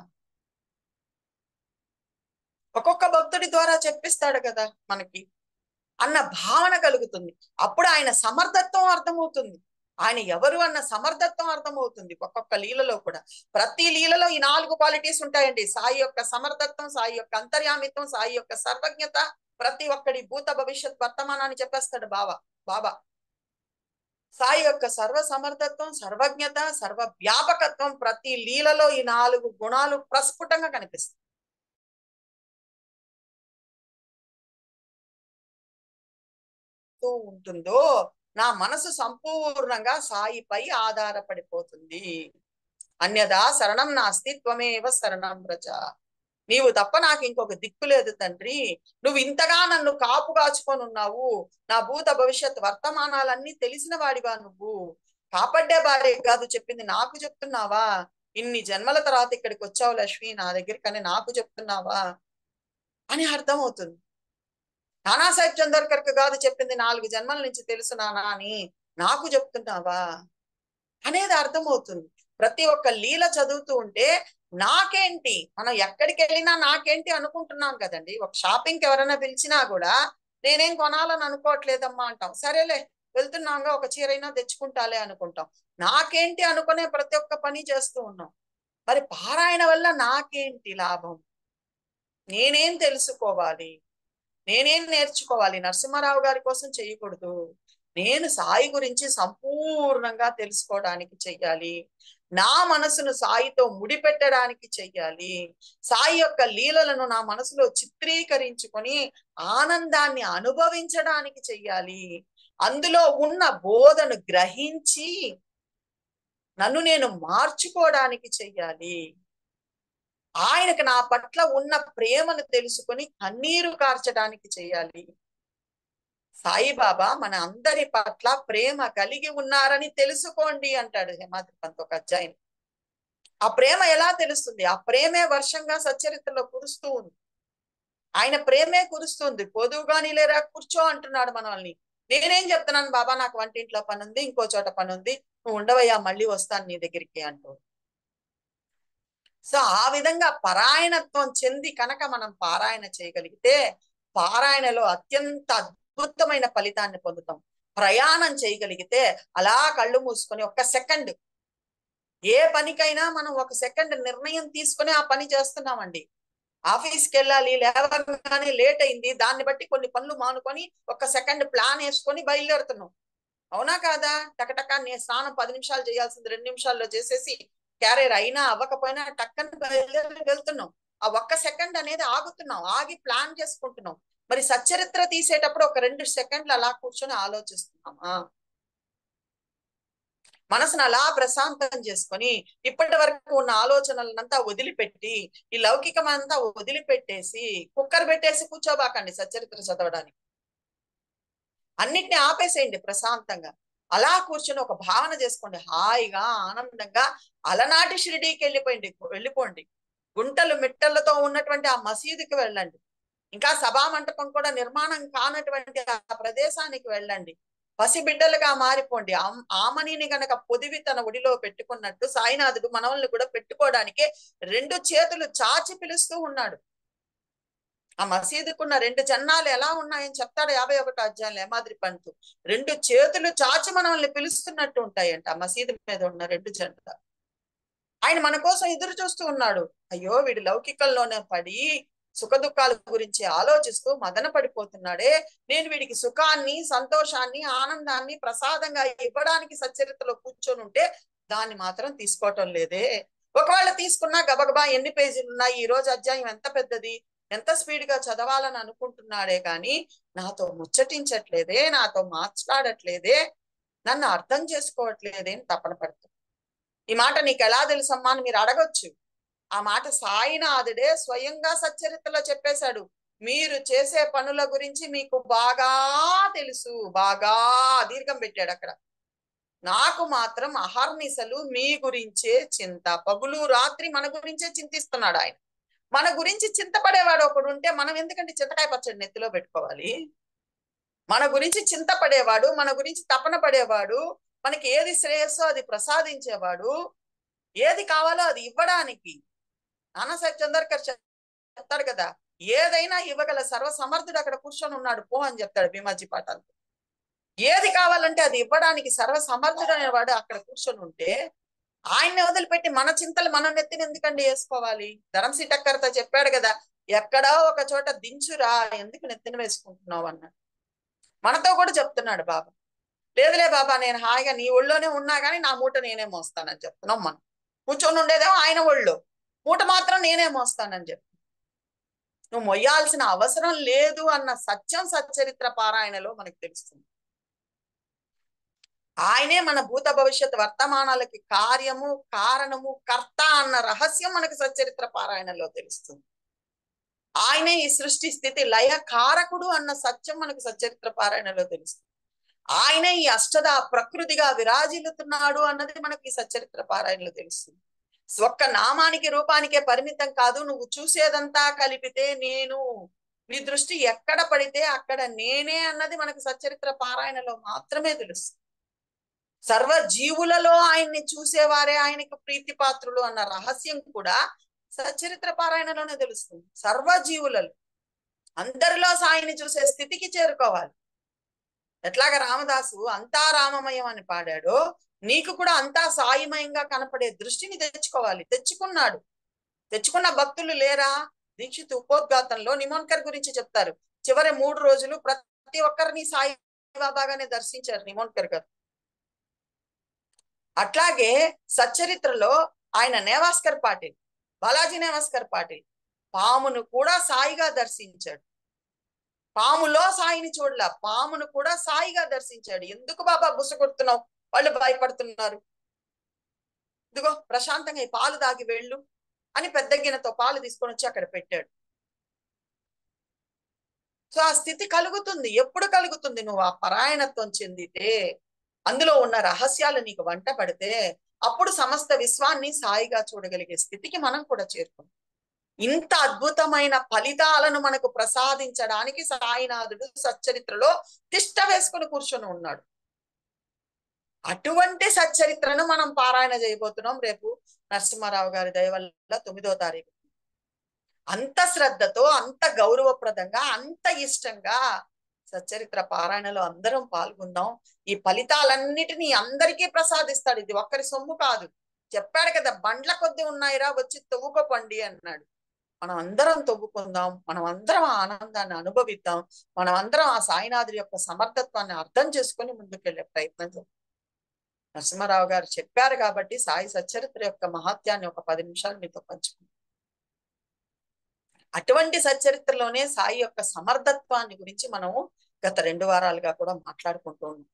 ఒక్కొక్క భక్తుడి ద్వారా చెప్పిస్తాడు కదా మనకి అన్న భావన కలుగుతుంది. అప్పుడు ఆయన సమర్థత్వం అర్థమవుతుంది. ఆయన ఎవరు అన్న సమర్థత్వం అర్థమవుతుంది. ఒక్కొక్క లీలలో కూడా, ప్రతి లీలలో ఈ 4 క్వాలిటీస్ ఉంటాయండి. సాయి యొక్క సమర్థత్వం, సాయి యొక్క అంతర్యామిత్వం, సాయి యొక్క సర్వజ్ఞత, ప్రతి ఒక్కడి భూత భవిష్యత్ వర్తమానాన్ని చెప్పేస్తాడు బాబా. సాయి యొక్క సర్వ సమర్థత్వం, సర్వజ్ఞత, సర్వ వ్యాపకత్వం ప్రతి లీలలో ఈ 4 గుణాలు ప్రస్ఫుటంగా కనిపిస్తాయి. చెప్తూ ఉంటుందో నా మనసు సంపూర్ణంగా సాయిపై ఆధారపడిపోతుంది. అన్యదా శరణం నాస్తి త్వమేవ శరణం వ్రజ. నీవు తప్ప నాకు ఇంకొక దిక్కు లేదు తండ్రి. నువ్వు ఇంతగా నన్ను కాపు కాచుకొని ఉన్నావు. నా భూత భవిష్యత్ వర్తమానాలన్నీ తెలిసిన వాడివా నువ్వు. కాపాడ్డే భార్య కాదు చెప్పింది, నాకు చెప్తున్నావా? ఇన్ని జన్మల తర్వాత ఇక్కడికి వచ్చావు లక్ష్మి నా దగ్గరికి, కానీ నాకు చెప్తున్నావా అని అర్థమవుతుంది. నానాసాహెబ్ చందోర్కర్ కాదు చెప్పింది, 4 జన్మల నుంచి తెలుసు నానా అని, నాకు చెప్తున్నావా అనేది అర్థమవుతుంది. ప్రతి ఒక్క లీల చదువుతూ ఉంటే నాకేంటి, మనం ఎక్కడికి వెళ్ళినా నాకేంటి అనుకుంటున్నాం కదండి. ఒక షాపింగ్కి ఎవరైనా పిలిచినా కూడా నేనేం కొనాలని అనుకోవట్లేదమ్మా అంటాం. సరేలే వెళ్తున్నాగా ఒక చీరైనా తెచ్చుకుంటాలే అనుకుంటాం. నాకేంటి అనుకునే ప్రతి ఒక్క పని చేస్తూ ఉన్నాం. మరి పారాయణ వల్ల నాకేంటి లాభం? నేనేం తెలుసుకోవాలి, నేనేం నేర్చుకోవాలి? నరసింహారావు గారి కోసం చేయకూడదు, నేను సాయి గురించి సంపూర్ణంగా తెలుసుకోవడానికి చెయ్యాలి. నా మనసును సాయితో ముడిపెట్టడానికి చెయ్యాలి. సాయి యొక్క లీలలను నా మనసులో చిత్రీకరించుకొని ఆనందాన్ని అనుభవించడానికి చెయ్యాలి. అందులో ఉన్న బోధను గ్రహించి నన్ను నేను మార్చుకోవడానికి చెయ్యాలి. ఆయనకు నా పట్ల ఉన్న ప్రేమను తెలుసుకొని కన్నీరు కార్చడానికి చెయ్యాలి. సాయిబాబా మన అందరి పట్ల ప్రేమ కలిగి ఉన్నారని తెలుసుకోండి అంటాడు హేమాద్రి పంత్ ఒక అధ్యాయం. ఆ ప్రేమ ఎలా తెలుస్తుంది? ఆ ప్రేమే వర్షంగా సచ్చరిత్రలో కురుస్తూ ఉంది. ఆయన ప్రేమే కురుస్తుంది. పొదువుగాని లేరా కూర్చో అంటున్నాడు మనల్ని. నేనేం చెప్తున్నాను బాబా, నాకు వంటింట్లో పని ఉంది, ఇంకో చోట పని ఉంది, నువ్వు ఉండవయ్యా మళ్ళీ వస్తాను నీ దగ్గరికి అంటూ. సో ఆ విధంగా పరాయణత్వం చెంది కనుక మనం పారాయణ చేయగలిగితే పారాయణలో అత్యంత అద్భుతమైన ఫలితాన్ని పొందుతాం. ప్రయాణం చేయగలిగితే అలా కళ్ళు మూసుకొని ఒక్క సెకండ్, ఏ పనికైనా మనం ఒక సెకండ్ నిర్ణయం తీసుకొని ఆ పని చేస్తున్నామండి. ఆఫీస్కి వెళ్ళాలి, లేవగానే లేట్ అయింది, దాన్ని బట్టి కొన్ని పనులు మానుకొని ఒక సెకండ్ ప్లాన్ వేసుకొని బయలుదేరుతున్నాం. అవునా కాదా? టకటకా నేను స్నానం 10 నిమిషాలు చేయాల్సింది 2 నిమిషాల్లో చేసేసి క్యారియర్ అయినా అవ్వకపోయినా టక్కని బయలుదేరి వెళ్తున్నాం. ఆ ఒక్క సెకండ్ అనేది ఆగుతున్నాం, ఆగి ప్లాన్ చేసుకుంటున్నాం. మరి సచ్చరిత్ర తీసేటప్పుడు ఒక 2 సెకండ్లు అలా కూర్చొని ఆలోచిస్తున్నామా? మనసును అలా ప్రశాంతం చేసుకొని ఇప్పటి వరకు ఉన్న ఆలోచనలనంతా వదిలిపెట్టి ఈ లౌకికం అంతా వదిలిపెట్టేసి కుక్కర్ పెట్టేసి కూర్చోబాకండి సచ్చరిత్ర చదవడానికి. అన్నిటిని ఆపేసేయండి ప్రశాంతంగా. అలా కూర్చొని ఒక భావన చేసుకోండి, హాయిగా ఆనందంగా అలనాటి షిరిడీకి వెళ్ళిపోండి. గుంటలు మిట్టలతో ఉన్నటువంటి ఆ మసీదుకి వెళ్ళండి. ఇంకా సభా మంటపం కూడా నిర్మాణం కానటువంటి ఆ ప్రదేశానికి వెళ్ళండి. పసిబిడ్డలుగా మారిపోండి. ఆమనిని గనక పొదివి తన ఒడిలో పెట్టుకున్నట్టు సాయినాథుడు మనల్ని కూడా పెట్టుకోవడానికి 2 చేతులు చాచి పిలుస్తూ ఉన్నాడు. ఆ మసీదుకున్న 2 జన్నాలు ఎలా ఉన్నాయని చెప్తాడు 51వ అధ్యాయంలో హేమాద్రి పంతు. 2 చేతులు చాచి మనల్ని పిలుస్తున్నట్టు ఉంటాయంట ఆ మసీదు మీద ఉన్న 2 జంటలు. ఆయన మన కోసం ఎదురు చూస్తూ ఉన్నాడు. అయ్యో వీడు లౌకికంలోనే పడి సుఖ దుఃఖాల గురించి ఆలోచిస్తూ మదన పడిపోతున్నాడే, నేను వీడికి సుఖాన్ని, సంతోషాన్ని, ఆనందాన్ని ప్రసాదంగా ఇవ్వడానికి సచ్చరిత్రలో కూర్చొని ఉంటే దాన్ని మాత్రం తీసుకోవటం లేదే. ఒకవేళ తీసుకున్నా గబగబా ఎన్ని పేజీలు ఉన్నాయి, ఈ రోజు అధ్యాయం ఎంత పెద్దది, ఎంత స్పీడ్ గా చదవాలని అనుకుంటున్నాడే కానీ నాతో ముచ్చటించట్లేదే, నాతో మాట్లాడట్లేదే, నన్ను అర్థం చేసుకోవట్లేదే అని తపన పడుతుంది. ఈ మాట నీకు ఎలా తెలుసమ్మా అని మీరు అడగొచ్చు. ఆ మాట సాయినాథుడే స్వయంగా సచ్చరిత్రలో చెప్పేశాడు. మీరు చేసే పనుల గురించి మీకు బాగా తెలుసు, బాగా దీర్ఘం పెట్టాడు అక్కడ. నాకు మాత్రం అహర్నిశలు మీ గురించే చింత, పగులు రాత్రి మన గురించే చింతిస్తున్నాడు ఆయన. మన గురించి చింతపడేవాడు ఒకడు ఉంటే మనం ఎందుకంటే చింతకాయ పచ్చడి నెత్తిలో పెట్టుకోవాలి? మన గురించి చింతపడేవాడు, మన గురించి తపన పడేవాడు, మనకి ఏది శ్రేయస్సో అది ప్రసాదించేవాడు, ఏది కావాలో అది ఇవ్వడానికి నానాసాహెబ్ చందోర్కర్ చెప్తాడు కదా, ఏదైనా ఇవ్వగల సర్వసమర్థుడు అక్కడ కూర్చొని ఉన్నాడు పో అని చెప్తాడు భీమాజీ పాఠాలు. ఏది కావాలంటే అది ఇవ్వడానికి సర్వసమర్థుడు అనేవాడు అక్కడ కూర్చొని ఉంటే ఆయన్ని వదిలిపెట్టి మన చింతలు మనం నెత్తిని ఎందుకండి వేసుకోవాలి? ధరంసి టక్కర్తో చెప్పాడు కదా, ఎక్కడో ఒక చోట దించురా, ఎందుకు నెత్తిన వేసుకుంటున్నావు అన్నాడు. మనతో కూడా చెప్తున్నాడు బాబా. లేదులే బాబా నేను హాయిగా నీ ఒళ్ళోనే ఉన్నా కానీ నా మూట నేనే మోస్తానని చెప్తున్నాం. మనం కూర్చొని ఉండేదేమో ఆయన ఒళ్ళో, మూట మాత్రం నేనే మోస్తానని చెప్పి నువ్వు మొయ్యాల్సిన అవసరం లేదు అన్న సత్యం సచ్చరిత్ర పారాయణలో మనకు తెలుస్తుంది. ఆయనే మన భూత భవిష్యత్ వర్తమానాలకి కార్యము, కారణము, కర్త అన్న రహస్యం మనకు సచ్చరిత్ర పారాయణలో తెలుస్తుంది. ఆయనే ఈ సృష్టి స్థితి లయ కారకుడు అన్న సత్యం మనకు సచ్చరిత్ర పారాయణలో తెలుస్తుంది. ఆయనే ఈ అష్టద ప్రకృతిగా విరాజిల్లుతున్నాడు అన్నది మనకి ఈ సచ్చరిత్ర పారాయణలో తెలుస్తుంది. ఒక్క నామానికి రూపానికే పరిమితం కాదు, నువ్వు చూసేదంతా కలిపితే నేను, నీ దృష్టి ఎక్కడ పడితే అక్కడ నేనే అన్నది మనకు సచ్చరిత్ర పారాయణలో మాత్రమే తెలుస్తుంది. సర్వ జీవులలో ఆయన్ని చూసేవారే ఆయనకు ప్రీతిపాత్రులు అన్న రహస్యం కూడా సచ్చరిత్ర పారాయణలోనే తెలుస్తుంది. సర్వ జీవులలో అందరిలో సాయిని చూసే స్థితికి చేరుకోవాలి. ఎట్లాగా రామదాసు అంతా రామమయం అని పాడాడో, నీకు కూడా అంతా సాయిమయంగా కనపడే దృష్టిని తెచ్చుకోవాలి. తెచ్చుకున్నాడు. తెచ్చుకున్న భక్తులు లేరా? దీక్షిత్ ఉపోద్ఘాతంలో నిమోన్కర్ గురించి చెప్తారు. చివరి 3 రోజులు ప్రతి ఒక్కరిని సాయి బాబాగానే దర్శించారు నిమోన్కర్ గారు. అట్లాగే సచ్చరిత్రలో ఆయన నేవాస్కర్ పాటిల్, బాలాజీ నేవాస్కర్ పాటిల్ పామును కూడా సాయిగా దర్శించాడు. పాములో సాయిని చూడలా, పామును కూడా సాయిగా దర్శించాడు. ఎందుకు బాబా బుసగొడుతున్నావు, వాళ్ళు భయపడుతున్నారు, ఇదిగో ప్రశాంతంగా ఈ పాలు దాగి వెళ్ళు అని పెద్ద గిన్నెతో పాలు తీసుకొని వచ్చి అక్కడ పెట్టాడు. సో ఆ స్థితి కలుగుతుంది. ఎప్పుడు కలుగుతుంది? నువ్వు ఆ పరాయణత్వం చెందితే, అందులో ఉన్న రహస్యాలు నీకు వంట పడితే, అప్పుడు సమస్త విశ్వాన్ని సాయిగా చూడగలిగే స్థితికి మనం కూడా చేరుకుంటాం. ఇంత అద్భుతమైన ఫలితాలను మనకు ప్రసాదించడానికి సాయినాథుడు సచ్చరిత్రలో తిష్ట వేసుకుని కూర్చొని ఉన్నాడు. అటువంటి సచ్చరిత్రను మనం పారాయణ చేయబోతున్నాం రేపు నరసింహారావు గారి దయ వల్ల 9వ తారీఖు. అంత శ్రద్ధతో, అంత గౌరవప్రదంగా, అంత ఇష్టంగా సచ్చరిత్ర పారాయణలో అందరం పాల్గొందాం. ఈ ఫలితాలన్నిటినీ అందరికీ ప్రసాదిస్తాడు. ఇది ఒక్కరి సొమ్ము కాదు. చెప్పాడు కదా, బండ్ల కొద్ది ఉన్నాయిరా, వచ్చి తవ్వుకోపండి అన్నాడు. మనం అందరం తవ్వుకుందాం, మనం అందరం ఆ ఆనందాన్ని అనుభవిద్దాం, మనం అందరం ఆ సాయినాథుడి యొక్క సమర్థత్వాన్ని అర్థం చేసుకొని ముందుకెళ్లే ప్రయత్నం చేద్దాం. నరసింహారావు గారు చెప్పారు కాబట్టి సాయి సచ్చరిత్ర యొక్క మహత్యాన్ని ఒక 10 నిమిషాలు మీతో పంచుకుంటాం. అటువంటి సచ్చరిత్రలోనే సాయి యొక్క సమర్థత్వాన్ని గురించి మనము గత 2 వారాలుగా కూడా మాట్లాడుకుంటూ ఉన్నాం.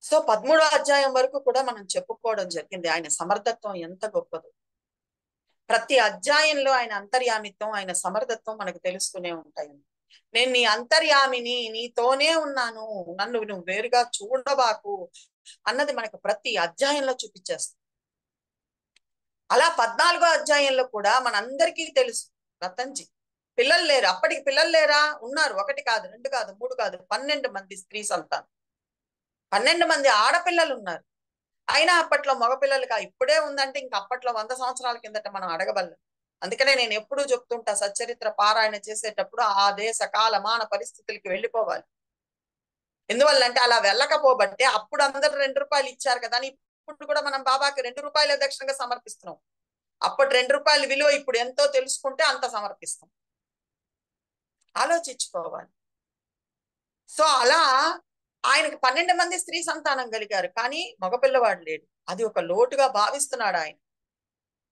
సో 13వ అధ్యాయం వరకు కూడా మనం చెప్పుకోవడం జరిగింది ఆయన సమర్థత్వం ఎంత గొప్పదో. ప్రతి అధ్యాయంలో ఆయన అంతర్యామిత్వం, ఆయన సమర్థత్వం మనకు తెలుస్తూనే ఉంటాయి. నేను నీ అంతర్యామిని, నీతోనే ఉన్నాను, నన్ను నువ్వు వేరుగా చూడబాకు అన్నది మనకు ప్రతి అధ్యాయంలో చూపించేస్తుంది. అలా 14వ అధ్యాయంలో కూడా మనందరికీ తెలుసు, రతన్జీ పిల్లలు లేరు. అప్పటికి పిల్లలు లేరా? ఉన్నారు. 1 కాదు, 2 కాదు, 3 కాదు, 12 మంది స్త్రీ సంతానం, 12 మంది ఆడపిల్లలు ఉన్నారు. అయినా అప్పట్లో మగపిల్లలుగా ఇప్పుడే ఉందంటే ఇంక అప్పట్లో 100 సంవత్సరాల కిందట మనం అడగబల్లం. అందుకనే నేను ఎప్పుడూ చెప్తుంటా, సచ్చరిత్ర పారాయణ చేసేటప్పుడు ఆ దేశ కాలమాన పరిస్థితులకి వెళ్ళిపోవాలి. ఎందువల్లంటే అలా వెళ్ళకపోబట్టే అప్పుడు అందరూ 2 రూపాయలు ఇచ్చారు కదా అని ఇప్పుడు కూడా మనం బాబాకి 2 రూపాయల దక్షిణగా సమర్పిస్తున్నాం. అప్పటి 2 రూపాయల విలువ ఇప్పుడు ఎంతో తెలుసుకుంటే అంత సమర్పిస్తాం. ఆలోచించుకోవాలి. సో అలా ఆయనకు 12 మంది స్త్రీ సంతానం కలిగారు, కానీ మగపిల్లవాడు లేడు. అది ఒక లోటుగా భావిస్తున్నాడు ఆయన.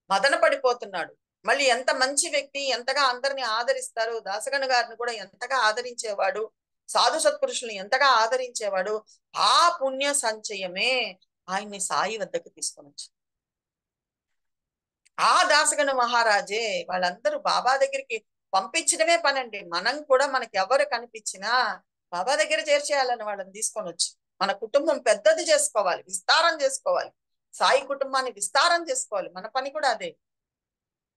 మదన పడిపోతున్నాడు. మళ్ళీ ఎంత మంచి వ్యక్తి, ఎంతగా అందరిని ఆదరిస్తారు, దాసగణ గారిని కూడా ఎంతగా ఆదరించేవాడు, సాధు సత్పురుషుల్ని ఎంతగా ఆదరించేవాడు. ఆ పుణ్య సంచయమే ఆయన్ని సాయి వద్దకు తీసుకొని వచ్చింది. ఆ దాసగణ మహారాజే వాళ్ళందరూ బాబా దగ్గరికి పంపించడమే పనండి. మనం కూడా మనకి ఎవరు కనిపించినా బాబా దగ్గర చేర్చేయాలని వాళ్ళని తీసుకొని వచ్చి మన కుటుంబం పెద్దది చేసుకోవాలి, విస్తారం చేసుకోవాలి, సాయి కుటుంబాన్ని విస్తారం చేసుకోవాలి. మన పని కూడా అదే.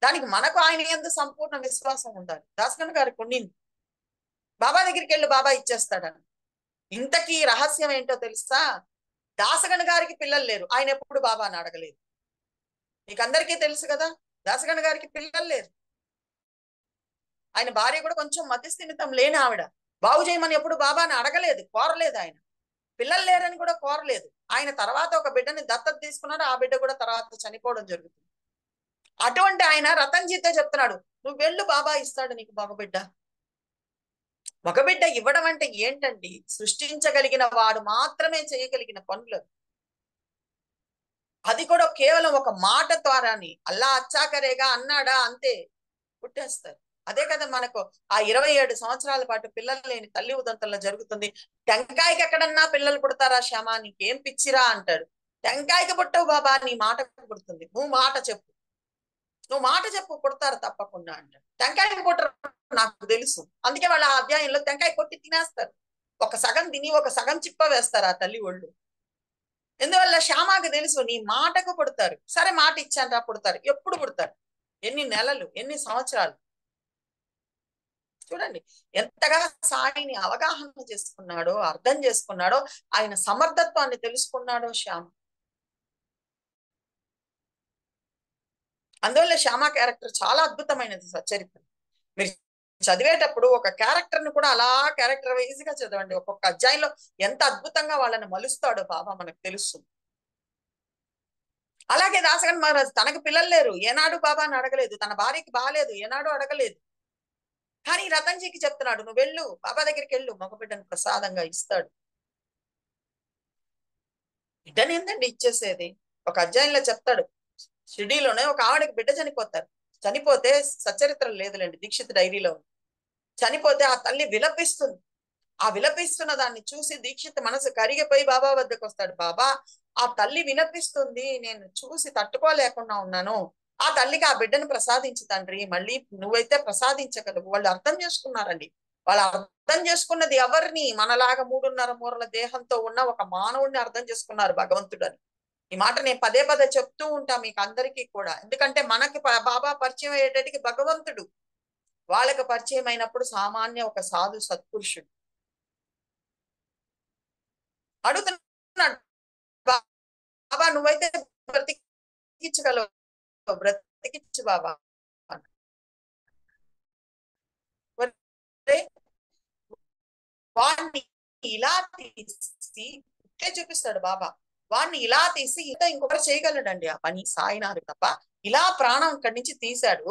దానికి మనకు ఆయన యందు సంపూర్ణ విశ్వాసం ఉండాలి. దాసగణ గారికి ఉండింది. బాబా దగ్గరికి వెళ్ళి బాబా ఇచ్చేస్తాడని. ఇంతకీ రహస్యం ఏంటో తెలుసా? దాసగణ గారికి పిల్లలు లేరు, ఆయన ఎప్పుడు బాబాని అడగలేదు. మీకు అందరికీ తెలుసు కదా, దాసగణ గారికి పిల్లలు లేరు. ఆయన భార్య కూడా కొంచెం మతిస్థిమితం లేని ఆవిడ. బాగు చేయమని ఎప్పుడు బాబాని అడగలేదు, కోరలేదు. ఆయన పిల్లలు లేరని కూడా కోరలేదు. ఆయన తర్వాత ఒక బిడ్డని దత్తత తీసుకున్నాడు. ఆ బిడ్డ కూడా తర్వాత చనిపోవడం జరుగుతుంది. అటువంటి ఆయన రతన్జీతో చెప్తున్నాడు, నువ్వు వెళ్ళు, బాబా ఇస్తాడు నీకు మగబిడ్డ. మగబిడ్డ ఇవ్వడం అంటే ఏంటండి? సృష్టించగలిగిన వాడు మాత్రమే చేయగలిగిన పనులు. అది కూడా కేవలం ఒక మాట ద్వారాని, అల్లా అచ్చాకరేగా అన్నాడా అంతే పుట్టేస్తారు. అదే కదా మనకు ఆ 27 సంవత్సరాల పాటు పిల్లలు లేని తల్లి ఉదంతంలో జరుగుతుంది. టెంకాయకి ఎక్కడన్నా పిల్లలు పుడతారా శ్యామ, నీకేం పిచ్చిరా అంటాడు. టెంకాయకి పుట్టవు బాబా, నీ మాటకు పుడుతుంది, నువ్వు మాట చెప్పు, నువ్వు మాట చెప్పు, పుడతారు తప్పకుండా అంటాడు. టెంకాయకి పుట్టరు నాకు తెలుసు, అందుకే వాళ్ళ ఆ అధ్యాయంలో టెంకాయ కొట్టి తినేస్తారు. ఒక సగం తిని ఒక సగం చిప్ప వేస్తారు ఆ తల్లి ఒళ్ళు. ఎందువల్ల శ్యామకి తెలుసు నీ మాటకు పుడతారు. సరే మాట ఇచ్చాను రా, పుడతారు. ఎప్పుడు పుడతారు, ఎన్ని నెలలు, ఎన్ని సంవత్సరాలు. చూడండి ఎంతగా సాయిని అవగాహన చేసుకున్నాడో, అర్థం చేసుకున్నాడో, ఆయన సమర్థత్వాన్ని తెలుసుకున్నాడో శ్యామ. అందువల్ల శ్యామ క్యారెక్టర్ చాలా అద్భుతమైనది సచ్చరిత్ర. మీరు చదివేటప్పుడు ఒక క్యారెక్టర్ ని కూడా అలా క్యారెక్టర్ వైజ్ గా చదవండి. ఒక్కొక్క అధ్యాయంలో ఎంత అద్భుతంగా వాళ్ళని మలుస్తాడో బాబా మనకు తెలుస్తుంది. అలాగే దాసగన్ మహారాజ్ తనకు పిల్లలు లేరు, ఏనాడు బాబాని అడగలేదు. తన భార్యకి బాగాలేదు, ఏనాడు అడగలేదు. కానీ రతన్జీకి చెప్తున్నాడు, నువ్వు వెళ్ళు, బాబా దగ్గరికి వెళ్ళు, మగబిడ్డను ప్రసాదంగా ఇస్తాడు. బిడ్డని ఏందండి ఇచ్చేసేది. ఒక అధ్యాయంలో చెప్తాడు, షిరిడీలోనే ఒక ఆవిడకి బిడ్డ చనిపోతారు. చనిపోతే సచ్చరిత్ర లేదులేండి, దీక్షిత్ డైరీలో చనిపోతే ఆ తల్లి విలపిస్తుంది. ఆ విలపిస్తున్న దాన్ని చూసి దీక్షిత్ మనసు కరిగిపోయి బాబా వద్దకు వస్తాడు. బాబా, ఆ తల్లి విలపిస్తుంది, నేను చూసి తట్టుకోలేకుండా ఉన్నాను. ఆ తల్లికి ఆ బిడ్డను ప్రసాదించు తండ్రి, మళ్ళీ నువ్వైతే ప్రసాదించగలవు. వాళ్ళు అర్థం చేసుకున్నారండి. వాళ్ళు అర్థం చేసుకున్నది ఎవరిని, మనలాగా 3.5 మూరల దేహంతో ఉన్న ఒక మానవుడిని అర్థం చేసుకున్నారు భగవంతుడని. ఈ మాట నేను పదే పదే చెప్తూ ఉంటా మీకు అందరికీ కూడా. ఎందుకంటే మనకి బాబా పరిచయం అయ్యేటట్టుకి భగవంతుడు, వాళ్ళకి పరిచయం అయినప్పుడు సామాన్య ఒక సాధు సత్పురుషుడు. అడుగుతున్నాడు, బాబా నువ్వైతే బ్రతికించగలవు, బ్రతికించు బాబా. వాడిని ఇలా తీసి చూపిస్తాడు బాబా. వాడిని ఇలా తీసి ఇంకొకరు చేయగలడండి ఆ పని, సాయినాథుడు తప్ప. ఇలా ప్రాణం ఇక్కడి నుంచి తీశాడు,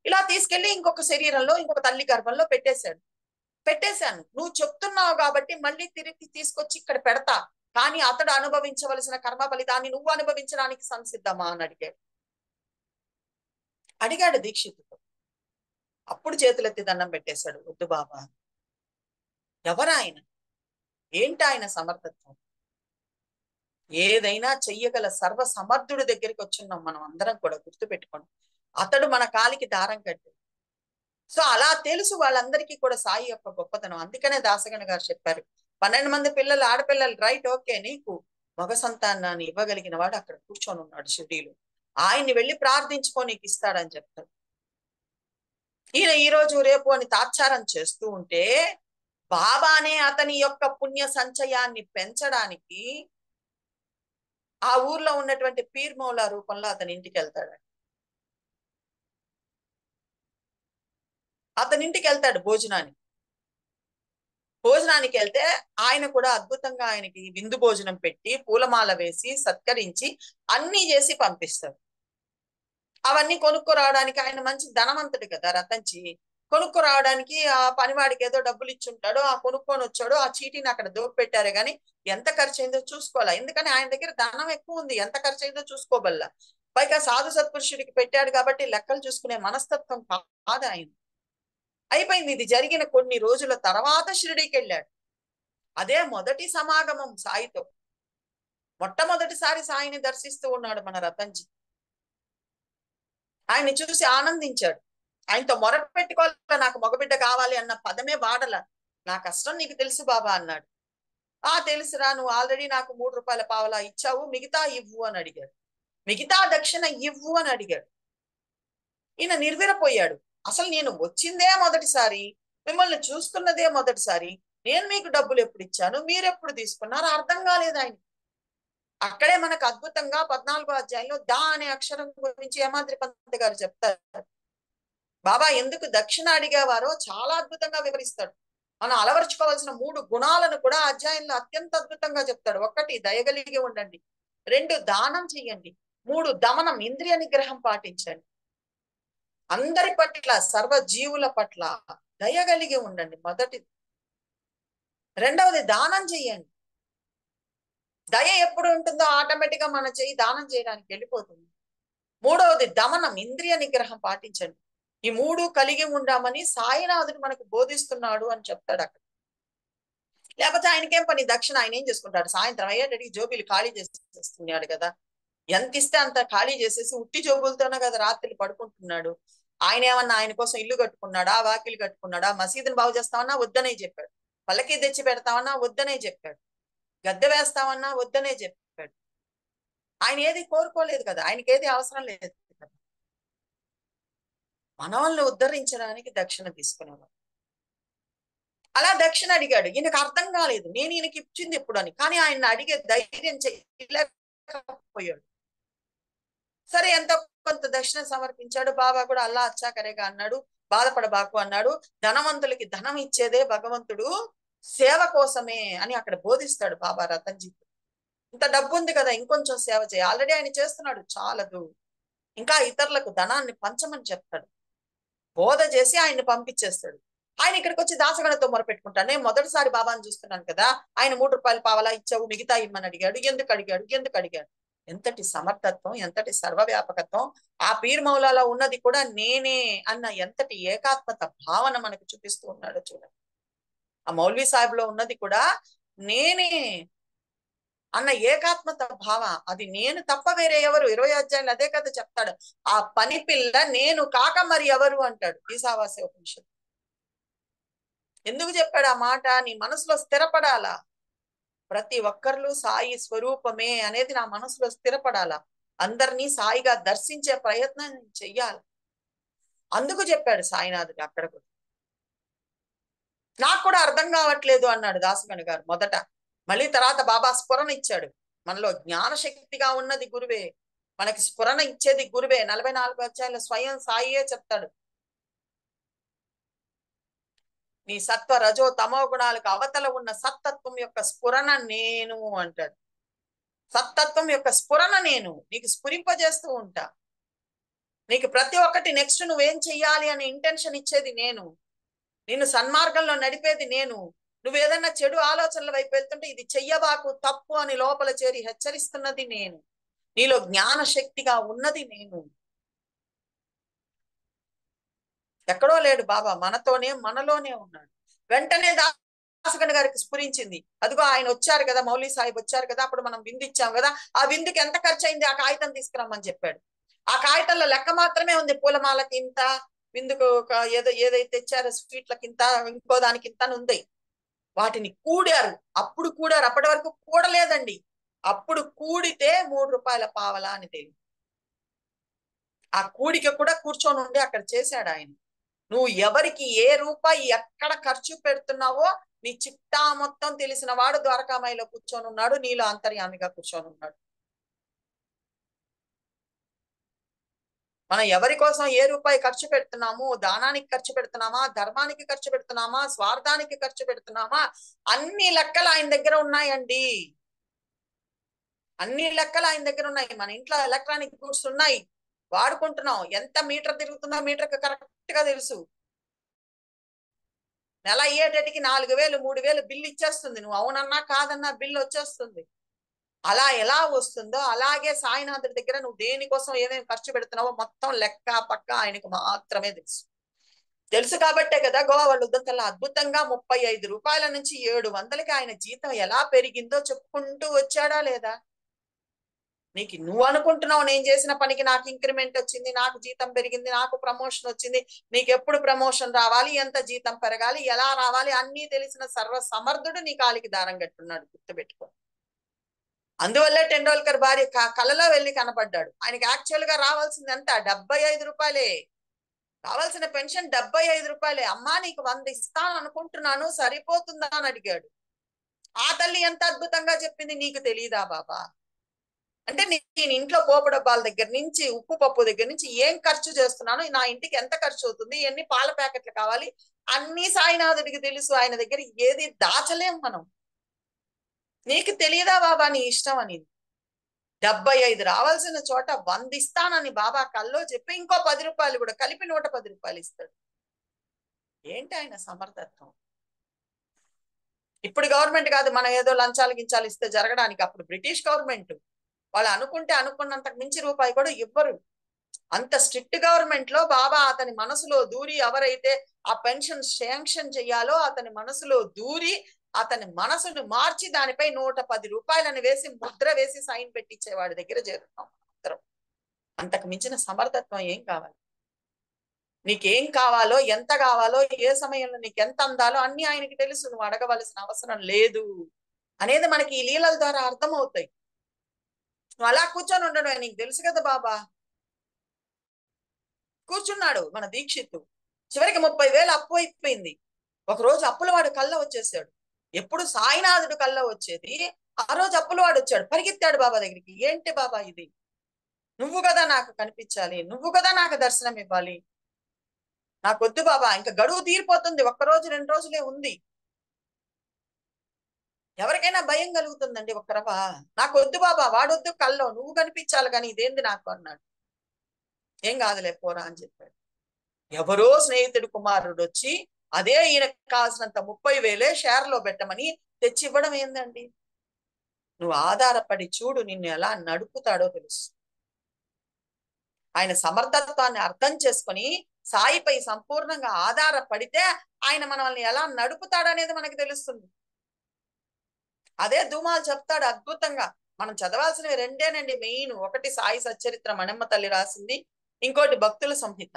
ఇలా తీసుకెళ్లి ఇంకొక శరీరంలో ఇంకొక తల్లి గర్భంలో పెట్టేశాను. నువ్వు చెప్తున్నావు కాబట్టి మళ్ళీ తిరిగి తీసుకొచ్చి ఇక్కడ పెడతా, కానీ అతడు అనుభవించవలసిన కర్మ ఫలితాన్ని నువ్వు అనుభవించడానికి సంసిద్ధమా అని అడిగాడు దీక్షితుడు. అప్పుడు చేతులెత్తి దండం పెట్టేశాడు, వద్దు బాబా. ఎవరాయన, ఏంటి ఆయన సమర్థత్వం? ఏదైనా చెయ్యగల సర్వ సమర్థుడి దగ్గరికి వచ్చున్నాం మనం అందరం కూడా, గుర్తుపెట్టుకోండి. అతడు మన కాలికి దారం కట్టాడు. సో అలా తెలుసు వాళ్ళందరికీ కూడా సాయి యొక్క గొప్పతనం. అందుకనే దాసగణ గారు చెప్పారు, 12 మంది పిల్లలు ఆడపిల్లలు రైట్, ఓకే, నీకు మగ సంతానాన్ని ఇవ్వగలిగిన వాడు అక్కడ కూర్చొని ఉన్నాడు షిరిడీలో, ఆయన్ని వెళ్ళి ప్రార్థించుకో, నీకు ఇస్తాడని చెప్తాడు. ఈయన ఈ రోజు రేపు అని తాత్సారం చేస్తూ ఉంటే, బాబానే అతని యొక్క పుణ్య సంచయాన్ని పెంచడానికి ఆ ఊర్లో ఉన్నటువంటి పీర్మౌలా రూపంలో అతని ఇంటికి వెళ్తాడు. అతని ఇంటికి వెళ్తాడు భోజనానికి వెళ్తే ఆయన కూడా అద్భుతంగా ఆయనకి విందు భోజనం పెట్టి పూలమాల వేసి సత్కరించి అన్ని చేసి పంపిస్తారు. అవన్నీ కొనుక్కు రావడానికి, ఆయన మంచి ధనవంతుడు కదా రతంచి, కొనుక్కు రావడానికి ఆ పనివాడికి ఏదో డబ్బులు ఇచ్చుంటాడు, ఆ కొనుక్కొని వచ్చాడు, ఆ చీటీని అక్కడ దోపు పెట్టారు. కానీ ఎంత ఖర్చు అయిందో చూసుకోవాలా, ఎందుకని ఆయన దగ్గర ధనం ఎక్కువ ఉంది, ఎంత ఖర్చు అయిందో చూసుకోబల్లా. పైగా సాధు సత్పురుషుడికి పెట్టాడు కాబట్టి లెక్కలు చూసుకునే మనస్తత్వం కాదు ఆయన. అయిపోయింది. ఇది జరిగిన కొన్ని రోజుల తర్వాత షిరిడీకి వెళ్ళాడు. అదే మొదటి సమాగమం సాయితో, మొట్టమొదటిసారి సాయిని దర్శిస్తూ ఉన్నాడు మన రతన్జీ. ఆయన్ని చూసి ఆనందించాడు. ఆయనతో మొరట పెట్టుకోవాల, నాకు మగబిడ్డ కావాలి అన్న పదమే వాడల. నా కష్టం నీకు తెలుసు బాబా అన్నాడు. తెలుసురా, నువ్వు ఆల్రెడీ నాకు 3 రూపాయల పావలా ఇచ్చావు, మిగతా ఇవ్వు అని అడిగాడు. మిగతా దక్షిణ ఇవ్వు అని అడిగాడు. ఈయన నిర్విరపోయాడు. అసలు నేను వచ్చిందే మొదటిసారి, మిమ్మల్ని చూస్తున్నదే మొదటిసారి, నేను మీకు డబ్బులు ఎప్పుడు ఇచ్చాను, మీరెప్పుడు తీసుకున్నారు, అర్థం కాలేదు ఆయన. అక్కడే మనకు అద్భుతంగా 14వ అధ్యాయంలో దా అనే అక్షరం గురించి యమాద్రి పంత్ గారు చెప్తారు. బాబా ఎందుకు దక్షిణ అడిగేవారో చాలా అద్భుతంగా వివరిస్తాడు. మనం అలవర్చుకోవాల్సిన 3 గుణాలను కూడా అధ్యాయంలో అత్యంత అద్భుతంగా చెప్తాడు. 1 దయగలిగి ఉండండి, 2 దానం చెయ్యండి, 3 దమనం ఇంద్రియ నిగ్రహం పాటించండి, అందరి పట్ల సర్వ జీవుల పట్ల దయగలిగి ఉండండి మొదటిది. 2వది దానం చెయ్యండి. దయ ఎప్పుడు ఉంటుందో ఆటోమేటిక్ గా మన చెయ్యి దానం చేయడానికి వెళ్ళిపోతుంది. 3వది దమనం ఇంద్రియ నిగ్రహం పాటించండి. ఈ మూడు కలిగి ఉండామని సాయినాథుడు మనకు బోధిస్తున్నాడు అని చెప్తాడు అక్కడ. లేకపోతే ఆయనకేం పని, దక్షిణ ఆయన ఏం చేసుకుంటాడు, సాయంత్రం అయ్యేటడికి జోబీలు ఖాళీ చేసేస్తున్నాడు కదా, ఎంత ఇస్తే అంత ఖాళీ చేసేసి ఉట్టి జోబులతోనే కదా రాత్రి పడుకుంటున్నాడు. ఆయన ఏమన్నా ఆయన కోసం ఇల్లు కట్టుకున్నాడా, వాకిలు కట్టుకున్నాడా, మసీదుని బాగు చేస్తామన్నా వద్దనే చెప్పాడు, పల్లకి తెచ్చి పెడతామన్నా వద్దనే చెప్పాడు, గద్దె వేస్తామన్నా వద్దనే చెప్పాడు. ఆయన ఏది కోరుకోలేదు కదా, ఆయనకి ఏది అవసరం లేదు కదా. మనల్ని ఉద్ధరించడానికి దక్షిణ తీసుకునేవాడు. అలా దక్షిణ అడిగాడు, ఈయనకు అర్థం కాలేదు నేను ఈయనకి ఇచ్చింది ఎప్పుడు అని, కానీ ఆయన అడిగే ధైర్యం చేయలేకపోయాడు. సరే ఎంతో కొంత దక్షిణ సమర్పించాడు. బాబా కూడా అల్లా అచ్చాకరేగా అన్నాడు, బాధపడబాకు అన్నాడు. ధనవంతులకి ధనం ఇచ్చేదే భగవంతుడు సేవ కోసమే అని అక్కడ బోధిస్తాడు బాబా రతన్జీ. ఇంత డబ్బు ఉంది కదా, ఇంకొంచెం సేవ చేయి, ఆల్రెడీ ఆయన చేస్తున్నాడు చాలదు, ఇంకా ఇతరులకు ధనాన్ని పంచమని చెప్తాడు. బోధ చేసి ఆయన్ని పంపించేస్తాడు. ఆయన ఇక్కడికి వచ్చి దాసగణతో మొరపెట్టుకుంటాడు, నేను మొదటిసారి బాబాని చూస్తున్నాను కదా, ఆయన 3 రూపాయలు పావలా ఇచ్చావు, మిగతా ఇమ్మని అడిగాడు, ఎందుకు అడిగాడు. ఎంతటి సమర్థత్వం, ఎంతటి సర్వవ్యాపకత్వం. ఆ పీర్ మౌలాలో ఉన్నది కూడా నేనే అన్న ఎంతటి ఏకాత్మత భావన మనకు చూపిస్తూ ఉన్నాడో చూడండి. ఆ మౌల్వీ సాహిబ్ లో ఉన్నది కూడా నేనే అన్న ఏకాత్మత భావ, అది నేను తప్ప వేరే ఎవరు. 20 అధ్యాయులు అదే కదా చెప్తాడు, ఆ పని పిల్ల నేను కాక మరి ఎవరు అంటాడు ఈశావాస్య ఉపనిషత్తు. ఎందుకు చెప్పాడు ఆ మాట, నీ మనసులో స్థిరపడాలా, ప్రతి ఒక్కరిలో సాయి స్వరూపమే అనేది నా మనసులో స్థిరపడాలా, అందరినీ సాయిగా దర్శించే ప్రయత్నం చెయ్యాలి. అందుకు చెప్పాడు సాయినాథుడు అక్కడ కూడా. నాకు కూడా అర్థం కావట్లేదు అన్నాడు దాసగణి గారు మొదట. మళ్ళీ తర్వాత బాబా స్ఫురణ ఇచ్చాడు, మనలో జ్ఞానశక్తిగా ఉన్నది గురువే, మనకి స్ఫురణ ఇచ్చేది గురువే. 44 అధ్యాయుల స్వయం సాయియే చెప్తాడు, నీ సత్వ రజో తమో గుణాలకు అవతల ఉన్న సత్తత్వం యొక్క స్ఫురణ నేను అంటాడు. సత్తత్వం యొక్క స్ఫురణ నేను, నీకు స్ఫురింపజేస్తూ ఉంటా, నీకు ప్రతి ఒక్కటి నెక్స్ట్ నువ్వేం చెయ్యాలి అనే ఇంటెన్షన్ ఇచ్చేది నేను, నిన్ను సన్మార్గంలో నడిపేది నేను. నువ్వు ఏదన్నా చెడు ఆలోచనల వైపు వెళ్తుంటే ఇది చెయ్యబాకు తప్పు అని లోపల చేరి హెచ్చరిస్తున్నది నేను, నీలో జ్ఞాన శక్తిగా ఉన్నది నేను. ఎక్కడో లేడు బాబా, మనతోనే మనలోనే ఉన్నాడు. వెంటనే దాసగణి గారికి స్ఫురించింది, అదిగో ఆయన వచ్చారు కదా, మౌలీ సాహిబ్ వచ్చారు కదా, అప్పుడు మనం విందు ఇచ్చాం కదా, ఆ విందుకి ఎంత ఖర్చు అయింది ఆ కాగితం తీసుకురమ్మని చెప్పాడు. ఆ కాగితంలో లెక్క మాత్రమే ఉంది, పూలమాలకి ఇంత, విందుకు ఏదైతే తెచ్చారో స్వీట్లకి ఇంత, ఇంకో దానికి ఇంత అని ఉంది. వాటిని కూడారు, అప్పుడు కూడారు, అప్పటి వరకు కూడలేదండి. అప్పుడు కూడితే 3 రూపాయల పావలా అని తెలియదు. ఆ కూడిక కూడా కూర్చొని ఉండి అక్కడ చేశాడు ఆయన. నువ్వు ఎవరికి ఏ రూపాయి ఎక్కడ ఖర్చు పెడుతున్నావో నీ చిట్టా మొత్తం తెలిసిన వాడు ద్వారకామాయిలో కూర్చొని ఉన్నాడు, నీలో అంతర్యామిగా కూర్చొని ఉన్నాడు. మనం ఎవరి కోసం ఏ రూపాయి ఖర్చు పెడుతున్నాము, దానానికి ఖర్చు పెడుతున్నామా, ధర్మానికి ఖర్చు పెడుతున్నామా, స్వార్థానికి ఖర్చు పెడుతున్నామా, అన్ని లెక్కలు ఆయన దగ్గర ఉన్నాయండి. అన్ని లెక్కలు ఆయన దగ్గర ఉన్నాయి. మన ఇంట్లో ఎలక్ట్రానిక్ గూడ్స్ ఉన్నాయి, వాడుకుంటున్నాం. ఎంత మీటర్ తిరుగుతుందో మీటర్కి కరెక్ట్ గా తెలుసు. నెల అయ్యేటటికి 4000 3000 బిల్లు ఇచ్చేస్తుంది, నువ్వు అవునన్నా కాదన్నా బిల్లు వచ్చేస్తుంది. అలా ఎలా వస్తుందో అలాగే సాయినాథుడి దగ్గర నువ్వు దేనికోసం ఏమేమి ఖర్చు పెడుతున్నావో మొత్తం లెక్క పక్క ఆయనకు మాత్రమే తెలుసు కాబట్టే కదా గోవా వాళ్ళు ఉద్దంతల్లో అద్భుతంగా 35 రూపాయల నుంచి 700కి ఆయన జీతం ఎలా పెరిగిందో చెప్పుకుంటూ వచ్చాడా లేదా. నీకు నువ్వు అనుకుంటున్నావు నేను చేసిన పనికి నాకు ఇంక్రిమెంట్ వచ్చింది, నాకు జీతం పెరిగింది, నాకు ప్రమోషన్ వచ్చింది, నీకు ఎప్పుడు ప్రమోషన్ రావాలి, ఎంత జీతం పెరగాలి, ఎలా రావాలి అన్నీ తెలిసిన సర్వ సమర్థుడు నీ కాలికి దారం కట్టున్నాడు, గుర్తుపెట్టుకో. అందువల్లే టెండూల్కర్ భార్య కలలో వెళ్ళి కనపడ్డాడు. ఆయనకి యాక్చువల్ గా రావాల్సింది ఎంత, 75 రూపాయలే కావాల్సిన పెన్షన్, 75 రూపాయలే. అమ్మా నీకు 100 ఇస్తాను అనుకుంటున్నాను, సరిపోతుందా అని అడిగాడు. ఆ తల్లి ఎంత అద్భుతంగా చెప్పింది, నీకు తెలియదా బాబా అంటే, నేను ఇంట్లో పోపు డబ్బాల దగ్గర నుంచి ఉప్పు పప్పు దగ్గర నుంచి ఏం ఖర్చు చేస్తున్నాను, నా ఇంటికి ఎంత ఖర్చు అవుతుంది, ఎన్ని పాల ప్యాకెట్లు కావాలి, అన్ని సాయినాథుడికి తెలుసు. ఆయన దగ్గర ఏది దాచలేం మనం. నీకు తెలియదా బాబా నీ ఇష్టం అని. 75 రావాల్సిన చోట 100 ఇస్తానని బాబా కల్లో చెప్పి ఇంకో 10 రూపాయలు కూడా కలిపి 110 రూపాయలు ఇస్తాడు. ఏంటి ఆయన సమర్థత్వం. ఇప్పుడు గవర్నమెంట్ కాదు, మనం ఏదో లంచాలు గించాలు ఇస్తే జరగడానికి. అప్పుడు బ్రిటిష్ గవర్నమెంట్ వాళ్ళు అనుకుంటే అనుకున్నంతకు మించి రూపాయి కూడా ఇవ్వరు. అంత స్ట్రిక్ట్ గవర్నమెంట్ లో బాబా అతని మనసులో దూరి ఎవరైతే ఆ పెన్షన్ శాంక్షన్ చెయ్యాలో అతని మనసులో దూరి అతని మనసును మార్చి దానిపై 110 రూపాయలని వేసి ముద్ర వేసి సైన్ పెట్టించే వాడి దగ్గర చేరుతాం అందరం. అంతకు మించిన సమర్థత్వం ఏం కావాలి? నీకేం కావాలో, ఎంత కావాలో, ఏ సమయంలో నీకు ఎంత అందాలో అన్ని ఆయనకి తెలుసు. నువ్వు అడగవలసిన అవసరం లేదు అనేది మనకి ఈ లీలల ద్వారా అర్థమవుతాయి. నువ్వు అలా కూర్చొని ఉండడం నీకు తెలుసు కదా బాబా. కూర్చున్నాడు మన దీక్షిత్తు. చివరికి 30,000 అప్పు అయిపోయింది. ఒకరోజు అప్పులవాడు కళ్ళ వచ్చేసాడు. ఎప్పుడు సాయినాథుడు కళ్ళ వచ్చేది, ఆ రోజు అప్పులవాడు వచ్చాడు. పరిగెత్తాడు బాబా దగ్గరికి. ఏంటి బాబా ఇది? నువ్వు కదా నాకు కనిపించాలి, నువ్వు కదా నాకు దర్శనం ఇవ్వాలి. నాకొద్దు బాబా, ఇంకా గడువు తీరిపోతుంది, 1 రోజు 2 రోజులే ఉంది. ఎవరికైనా భయం కలుగుతుందండి ఒక్కరవా. నాకు వద్దు బాబా, వాడొద్దు కల్లో, నువ్వు కనిపించాలి కానీ ఇదేంది నాకు అన్నాడు. ఏం కాదులే పోరా అని చెప్పాడు. ఎవరో స్నేహితుడు కుమారుడు వచ్చి అదే ఈయనకు కావాల్సినంత 30,000 షేర్లో పెట్టమని తెచ్చి ఇవ్వడం ఏందండి? నువ్వు ఆధారపడి చూడు, నిన్ను ఎలా నడుపుతాడో తెలుసు. ఆయన సమర్థత్వాన్ని అర్థం చేసుకొని సాయిపై సంపూర్ణంగా ఆధారపడితే ఆయన మనల్ని ఎలా నడుపుతాడనేది మనకు తెలుస్తుంది. అదే ధూమాలు చెప్తాడు అద్భుతంగా. మనం చదవాల్సినవి రెండేనండి మెయిన్. ఒకటి సాయి సచ్చరిత్ర మణమ్మ తల్లి రాసింది, ఇంకోటి భక్తుల సంహిత,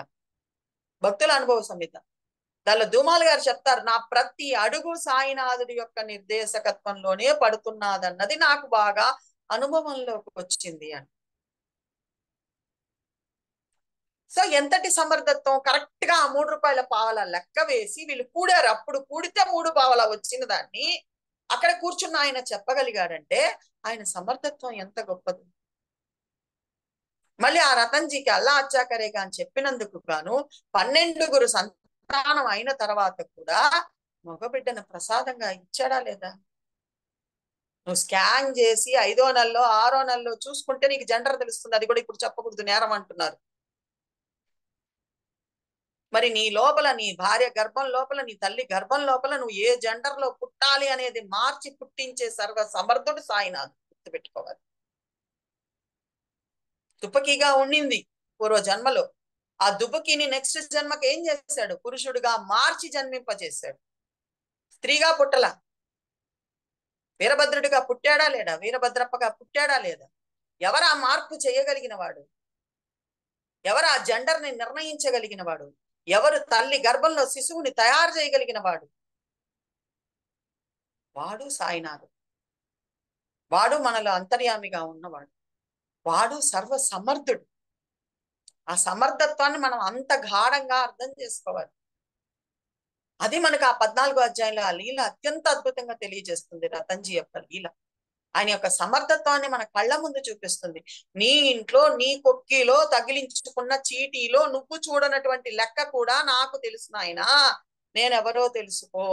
భక్తుల అనుభవ సంహిత. దానిలో ధూమాలు గారు చెప్తారు, నా ప్రతి అడుగు సాయినాథుడి యొక్క నిర్దేశకత్వంలోనే పడుతున్నదన్నది నాకు బాగా అనుభవంలోకి వచ్చింది అని. సో ఎంతటి సమర్థత్వం! కరెక్ట్ గా ఆ 3 రూపాయల పావలా లెక్క వేసి వీళ్ళు కూడారు. అప్పుడు కూడితే 3 పావలా వచ్చిన దాన్ని అక్కడ కూర్చున్న ఆయన చెప్పగలిగాడంటే ఆయన సమర్థత్వం ఎంత గొప్పది. మళ్ళీ ఆ రతన్జీకి అల్లా అచ్చా కరేగా అని చెప్పినందుకు గాను 12 సంతానం అయిన తర్వాత కూడా మగబిడ్డను ప్రసాదంగా ఇచ్చాడా లేదా? నువ్వు స్కాన్ చేసి 5వ నెలలో 6వ నెలలో చూసుకుంటే నీకు జెండర్ తెలుస్తుంది. అది కూడా ఇప్పుడు చెప్పకూడదు, నేరం అంటున్నారు. మరి నీ లోపల, నీ భార్య గర్భం లోపల, నీ తల్లి గర్భం లోపల నువ్వు ఏ జెండర్ లో పుట్టాలి అనేది మార్చి పుట్టించే సర్వ సమర్థుడు సాయినాథ్. గుర్తుపెట్టుకోవాలి. తుపకిగా ఉండింది పూర్వ జన్మలో. ఆ దుబకిని నెక్స్ట్ జన్మకి ఏం చేశాడు? పురుషుడిగా మార్చి జన్మింపజేశాడు. స్త్రీగా పుట్టలా. వీరభద్రుడిగా పుట్టాడా లేడా? వీరభద్రప్పగా పుట్టాడా లేదా? ఎవరు ఆ మార్పు చేయగలిగిన వాడు? ఎవరు ఆ జెండర్ ని నిర్ణయించగలిగిన వాడు? ఎవరు తల్లి గర్భంలో శిశువుని తయారు చేయగలిగిన వాడు? వాడు సాయినాథుడు. వాడు మనలో అంతర్యామిగా ఉన్నవాడు. వాడు సర్వ సమర్థుడు. ఆ సమర్థత్వాన్ని మనం అంత గాఢంగా అర్థం చేసుకోవాలి. అది మనకు ఆ 14వ అధ్యాయంలో ఆ లీల అత్యంత అద్భుతంగా తెలియజేస్తుంది. రతన్జీ యొక్క లీల ఆయన యొక్క సమర్థత్వాన్ని మన కళ్ళ ముందు చూపిస్తుంది. నీ ఇంట్లో నీ కొక్కిలో తగిలించుకున్న చీటీలో నువ్వు చూడనటువంటి లెక్క కూడా నాకు తెలుసు నాయనా, నేనెవరో తెలుసుకో.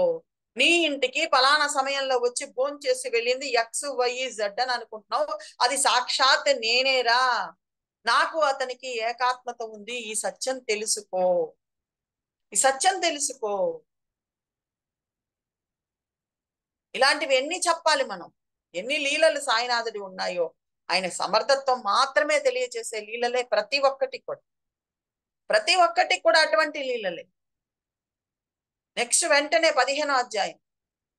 నీ ఇంటికి పలానా సమయంలో వచ్చి భోంచేసి వెళ్ళింది XYZ అని అనుకుంటున్నావు, అది సాక్షాత్ నేనేరా. నాకు అతనికి ఏకాత్మత ఉంది. ఈ సత్యం తెలుసుకో, ఈ సత్యం తెలుసుకో. ఇలాంటివి ఎన్ని చెప్పాలి మనం? ఎన్ని లీలలు సాయినాథుడి ఉన్నాయో. ఆయన సమర్థత్వం మాత్రమే తెలియజేసే లీలలే ప్రతి ఒక్కటి కూడా. ప్రతి ఒక్కటి కూడా అటువంటి లీలలే. నెక్స్ట్ వెంటనే 15వ అధ్యాయం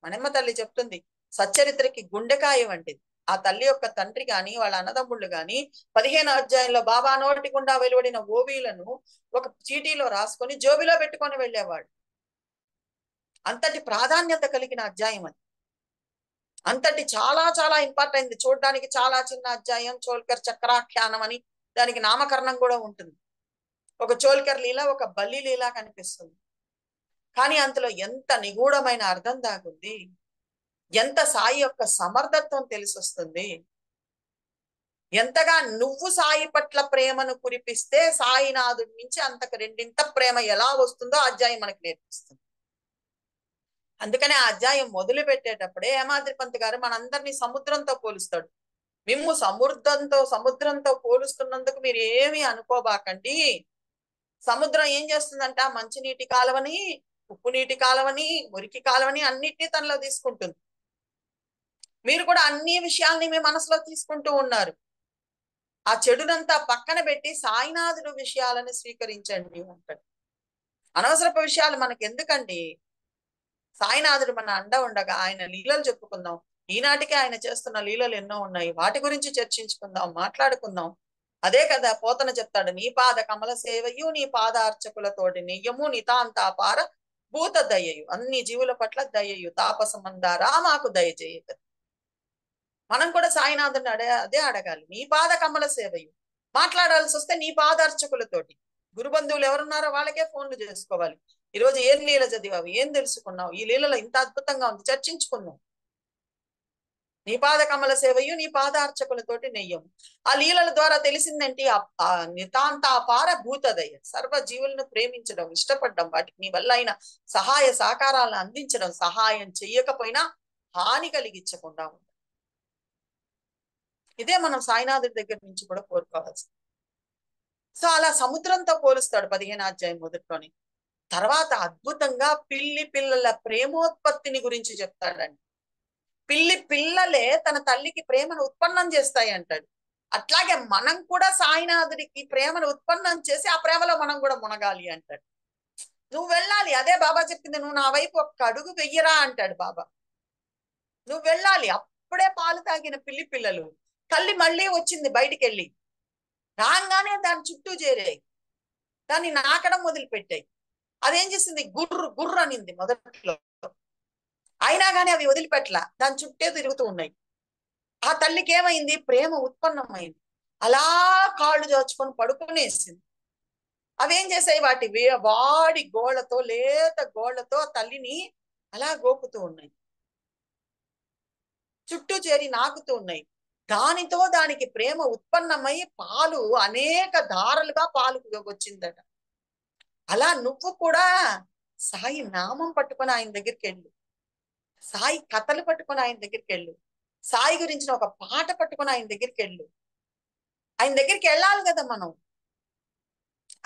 మణమ్మ తల్లి చెప్తుంది, సచ్చరిత్రకి గుండెకాయ వంటిది. ఆ తల్లి యొక్క తండ్రి గాని వాళ్ళ అన్నదమ్ముళ్ళు గాని 15వ అధ్యాయంలో బాబా నోటి గుండా వెలువడిన ఓవీలను ఒక చీటీలో రాసుకొని జోబిలో పెట్టుకొని వెళ్ళేవాడు. అంతటి ప్రాధాన్యత కలిగిన అధ్యాయం అది. అంతటి చాలా చాలా ఇంపార్టెంట్. చూడడానికి చాలా చిన్న అధ్యాయం. చోల్కర్ చక్రాఖ్యానం అని దానికి నామకరణం కూడా ఉంటుంది. ఒక చోల్కర్ లీల, ఒక బల్లి లీల కనిపిస్తుంది. కానీ అందులో ఎంత నిగూఢమైన అర్థం దాగుంది, ఎంత సాయి యొక్క సమర్థత్వం తెలిసొస్తుంది. ఎంతగా నువ్వు సాయి పట్ల ప్రేమను కురిపిస్తే సాయినాథుడి నుంచి అంతకు రెండింత ప్రేమ ఎలా వస్తుందో అధ్యాయం మనకు నేర్పిస్తుంది. అందుకనే ఆ అధ్యాయం మొదలు పెట్టేటప్పుడే హేమాద్రి పంత్ గారు మనందరినీ సముద్రంతో పోలుస్తాడు. మేము సముద్రంతో పోలుస్తున్నందుకు మీరు ఏమి అనుకోబాకండి. సముద్రం ఏం చేస్తుందంట? మంచినీటి కాలువని, ఉప్పు నీటి కాలువని, మురికి కాలువని అన్నిటినీ తనలో తీసుకుంటుంది. మీరు కూడా అన్ని విషయాల్ని మీ మనసులో తీసుకుంటూ ఉన్నారు. ఆ చెడునంతా పక్కన పెట్టి సాయినాథుడు విషయాలను స్వీకరించండి అంటాడు. అనవసరపు విషయాలు మనకి ఎందుకండి? సాయినాథుడు మన అండ ఉండగా ఆయన లీలలు చెప్పుకుందాం. ఈనాటికి ఆయన చేస్తున్న లీలలు ఎన్నో ఉన్నాయి, వాటి గురించి చర్చించుకుందాం, మాట్లాడుకుందాం. అదే కదా పోతన చెప్తాడు, నీ పాద కమల సేవయు నీ పాద అర్చకులతోటి నెయ్యము నితాంతాపార భూత దయయు, అన్ని జీవుల పట్ల దయయు తాపసమందారా మాకు దయచేయదు. మనం కూడా సాయినాథుని అదే అడగాలి, నీ పాద కమల సేవయు. మాట్లాడాల్సి వస్తే నీ పాద అర్చకులతోటి, గురు బంధువులు ఎవరున్నారో వాళ్ళకే ఫోన్లు చేసుకోవాలి. ఈరోజు ఏం లీల చదివావు, ఏం తెలుసుకున్నావు, ఈ లీలలో ఇంత అద్భుతంగా ఉంది, చర్చించుకున్నావు. నీ పాద కమల సేవయు నీ పాదార్చకులతోటి నెయ్యము. ఆ లీలల ద్వారా తెలిసిందేంటి? ఆ నితాంతాపార భూతదయ, సర్వ జీవులను ప్రేమించడం, ఇష్టపడడం, వాటికి నీ వల్ల అయిన సహాయ సహకారాలను అందించడం, సహాయం చెయ్యకపోయినా హాని కలిగించకుండా ఉండడం. ఇదే మనం సాయినాథుడి దగ్గర నుంచి కూడా కోరుకోవాల్సింది. సో అలా సముద్రంతో పోలుస్తాడు 15వ అధ్యాయం మొదట్లోని. తర్వాత అద్భుతంగా పిల్లి పిల్లల ప్రేమోత్పత్తిని గురించి చెప్తాడండి. పిల్లి పిల్లలే తన తల్లికి ప్రేమను ఉత్పన్నం చేస్తాయి అంటాడు. అట్లాగే మనం కూడా సాయినాథుడికి ప్రేమను ఉత్పన్నం చేసి ఆ ప్రేమలో మనం కూడా మునగాలి అంటాడు. నువ్వు వెళ్ళాలి, అదే బాబా చెప్పింది, నువ్వు నా వైపు ఒక్క అడుగు వెయ్యరా అంటాడు బాబా. నువ్వు వెళ్ళాలి. అప్పుడే పాలు తాగిన పిల్లి పిల్లలు తల్లి మళ్ళీ వచ్చింది బయటికి వెళ్ళి, రాగానే దాని చుట్టూ చేరాయి, దాన్ని నాకడం మొదలుపెట్టాయి. అదేం చేసింది? గుర్రు గుర్రు అనింది మొదట్లో, అయినా కానీ అవి వదిలిపెట్టలా, దాని చుట్టే తిరుగుతూ ఉన్నాయి. ఆ తల్లికి ఏమైంది? ప్రేమ ఉత్పన్నమైంది. అలా కాళ్ళు దాచుకొని పడుకునేసింది. అవేం చేసాయి? వాడి గోళ్లతో, లేత గోళ్లతో తల్లిని అలా గోకుతూ ఉన్నాయి, చుట్టూ చేరి నాకుతూ ఉన్నాయి. దానితో దానికి ప్రేమ ఉత్పన్నమై పాలు అనేక ధారలుగా పాలు వచ్చిందట. అలా నువ్వు కూడా సాయి నామం పట్టుకొని ఆయన దగ్గరికి వెళ్ళు, సాయి కథలు పట్టుకొని ఆయన దగ్గరికి వెళ్ళు, సాయి గురించిన ఒక పాట పట్టుకొని ఆయన దగ్గరికి వెళ్ళు. ఆయన దగ్గరికి వెళ్ళాలి కదా మనం.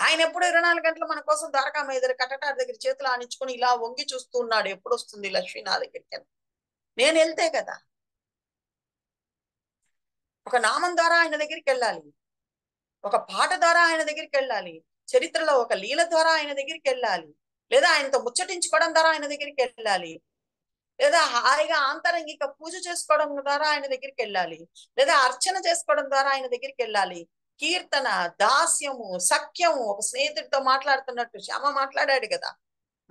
ఆయన ఎప్పుడు 24 గంటలు మన కోసం ద్వారకామ ఎదురు కటటారి దగ్గర చేతులు ఆనించుకొని ఇలా వంగి చూస్తూ ఉన్నాడు, ఎప్పుడు వస్తుంది లక్ష్మి నా దగ్గరికి అని. నేను వెళ్తే కదా. ఒక నామం ద్వారా ఆయన దగ్గరికి వెళ్ళాలి, ఒక పాట ద్వారా ఆయన దగ్గరికి వెళ్ళాలి, చరిత్రలో ఒక లీల ద్వారా ఆయన దగ్గరికి వెళ్ళాలి, లేదా ఆయనతో ముచ్చటించుకోవడం ద్వారా ఆయన దగ్గరికి వెళ్ళాలి, లేదా హాయిగా ఆంతరంగిక పూజ చేసుకోవడం ద్వారా ఆయన దగ్గరికి వెళ్ళాలి, లేదా అర్చన చేసుకోవడం ద్వారా ఆయన దగ్గరికి వెళ్ళాలి. కీర్తన, దాస్యము, సఖ్యము, ఒక స్నేహితుడితో మాట్లాడుతున్నట్టు శ్యామ మాట్లాడాడు కదా,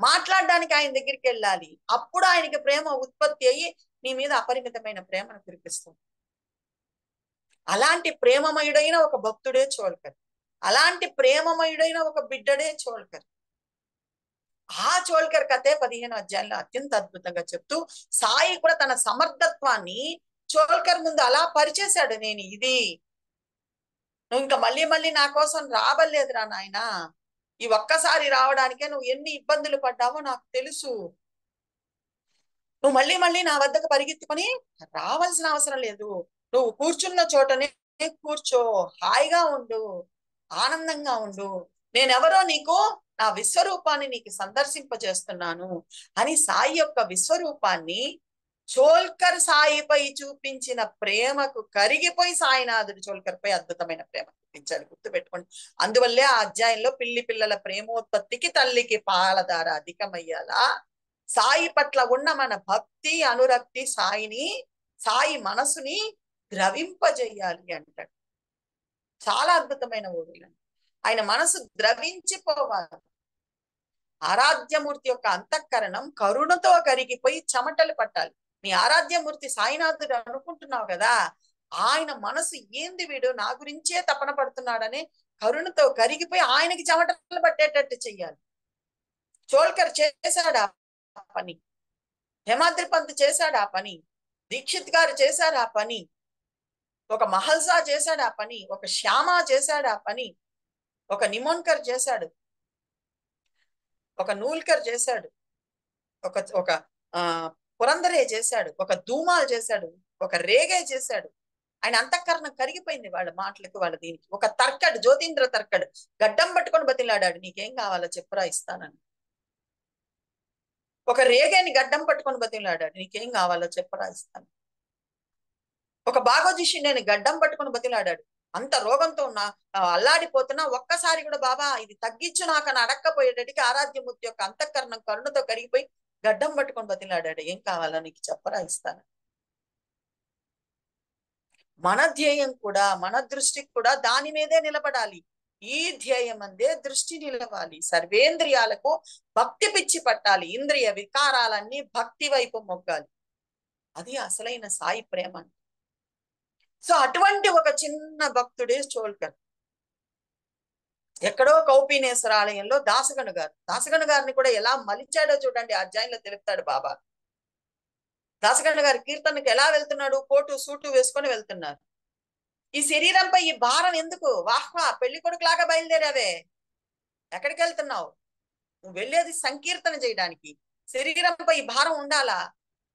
మాట్లాడడానికి ఆయన దగ్గరికి వెళ్ళాలి. అప్పుడు ఆయనకి ప్రేమ ఉత్పత్తి అయ్యి నీ మీద అపరిమితమైన ప్రేమను కురిపిస్తుంది. అలాంటి ప్రేమమయుడైన ఒక భక్తుడే చోల్కర్, అలాంటి ప్రేమమయుడైన ఒక బిడ్డడే చోల్కర్. ఆ చోల్కర్ కథే 15వ అధ్యాయంలో అత్యంత అద్భుతంగా చెప్తూ సాయి కూడా తన సమర్థత్వాన్ని చోల్కర్ ముందు అలా పరిచేశాడు. నేను ఇది, నువ్వు ఇంకా మళ్ళీ మళ్ళీ నా కోసం రాబల్లేదురా నాయనా, ఈ ఒక్కసారి రావడానికే నువ్వు ఎన్ని ఇబ్బందులు పడ్డావో నాకు తెలుసు. నువ్వు మళ్ళీ మళ్ళీ నా వద్దకు పరిగెత్తుకొని రావాల్సిన అవసరం లేదు. నువ్వు కూర్చున్న చోటనే కూర్చో, హాయిగా ఉండు, ఆనందంగా ఉండు. నేనెవరో నీకు, నా విశ్వరూపాన్ని నీకు సందర్శింపజేస్తున్నాను అని సాయి యొక్క విశ్వరూపాన్ని చోల్కర్ సాయిపై చూపించిన ప్రేమకు కరిగిపోయి సాయినాథుడు చోల్కర్ పై అద్భుతమైన ప్రేమ చూపించాడు. గుర్తుపెట్టుకోండి. అందువల్లే ఆ అధ్యాయంలో పిల్లి పిల్లల ప్రేమోత్పత్తికి తల్లికి పాలధార అధికమయ్యాలా సాయి పట్ల ఉన్న మన భక్తి అనురక్తి సాయి మనసుని ద్రవింపజేయాలి అంటాడు. చాలా అద్భుతమైన ఓడిలు. ఆయన మనసు ద్రవించిపోవాలి. ఆరాధ్యమూర్తి యొక్క అంతఃకరణం కరుణతో కరిగిపోయి చెమటలు పట్టాలి. నీ ఆరాధ్యమూర్తి సాయినాథుడు అనుకుంటున్నావు కదా, ఆయన మనసు ఏంది వీడు నా గురించే తపన పడుతున్నాడనే కరుణతో కరిగిపోయి ఆయనకి చెమటలు పట్టేటట్టు చెయ్యాలి. చోల్కర్ చేశాడు ఆ పని, హేమాద్రి పంత్ చేశాడు ఆ పని, దీక్షిత్ గారు చేశాడు ఆ పని, ఒక మహల్సా చేశాడు ఆ పని, ఒక శ్యామ చేశాడు ఆ పని, ఒక నిమోన్కర్ చేశాడు, ఒక నూల్కర్ చేశాడు, ఒక ఒక ఆ పురందరే చేశాడు, ఒక ధూమాల్ చేశాడు, ఒక రేగే చేశాడు. ఆయన అంతఃకరణం కరిగిపోయింది వాళ్ళ మాటలకు, వాళ్ళ దీనికి. ఒక తర్కడు, జ్యోతీంద్ర తర్కడు గడ్డం పట్టుకొని బతిలాడాడు, నీకేం కావాలో చెప్పురా ఇస్తానని. ఒక రేగేని గడ్డం పట్టుకొని బతిలాడాడు, నీకేం కావాలో చెప్పరా ఇస్తాను. ఒక బాగోజీ షిండేని గడ్డం పట్టుకొని బతిలాడాడు, అంత రోగంతో ఉన్న అల్లాడిపోతున్నా ఒక్కసారి కూడా బాబా ఇది తగ్గించు నాకు అని అడక్కపోయేటట్టుకి ఆరాధ్యమూర్తి యొక్క అంతఃకరణం కరుణతో కరిగిపోయి గడ్డం పట్టుకొని బతిలాడాడు. ఏం కావాలా నీకు చెప్పరా ఇస్తాను. మన ధ్యేయం కూడా మన దృష్టికి కూడా దాని మీదే నిలబడాలి. ఈ ధ్యేయం అందే దృష్టి నిలవాలి. సర్వేంద్రియాలకు భక్తి పిచ్చి పట్టాలి. ఇంద్రియ వికారాలన్నీ భక్తి వైపు మొగ్గాలి. అది అసలైన సాయి ప్రేమ. సో అటువంటి ఒక చిన్న భక్తుడే చోల్కర్. ఎక్కడో కౌపీనేశ్వర ఆలయంలో దాసగను గారిని కూడా ఎలా మలిచాడో చూడండి. అధ్యాయంలో తెలుపుతాడు బాబా. దాసగను గారి కీర్తనకు ఎలా వెళ్తున్నాడు? కోటు సూటు వేసుకొని వెళ్తున్నారు. ఈ శరీరంపై ఈ భారం ఎందుకు? వాహ్వా పెళ్లి కొడుకులాగా బయలుదేరావే, ఎక్కడికి వెళ్తున్నావు? నువ్వు వెళ్ళేది సంకీర్తన చేయడానికి. శరీరంపై ఈ భారం ఉండాలా?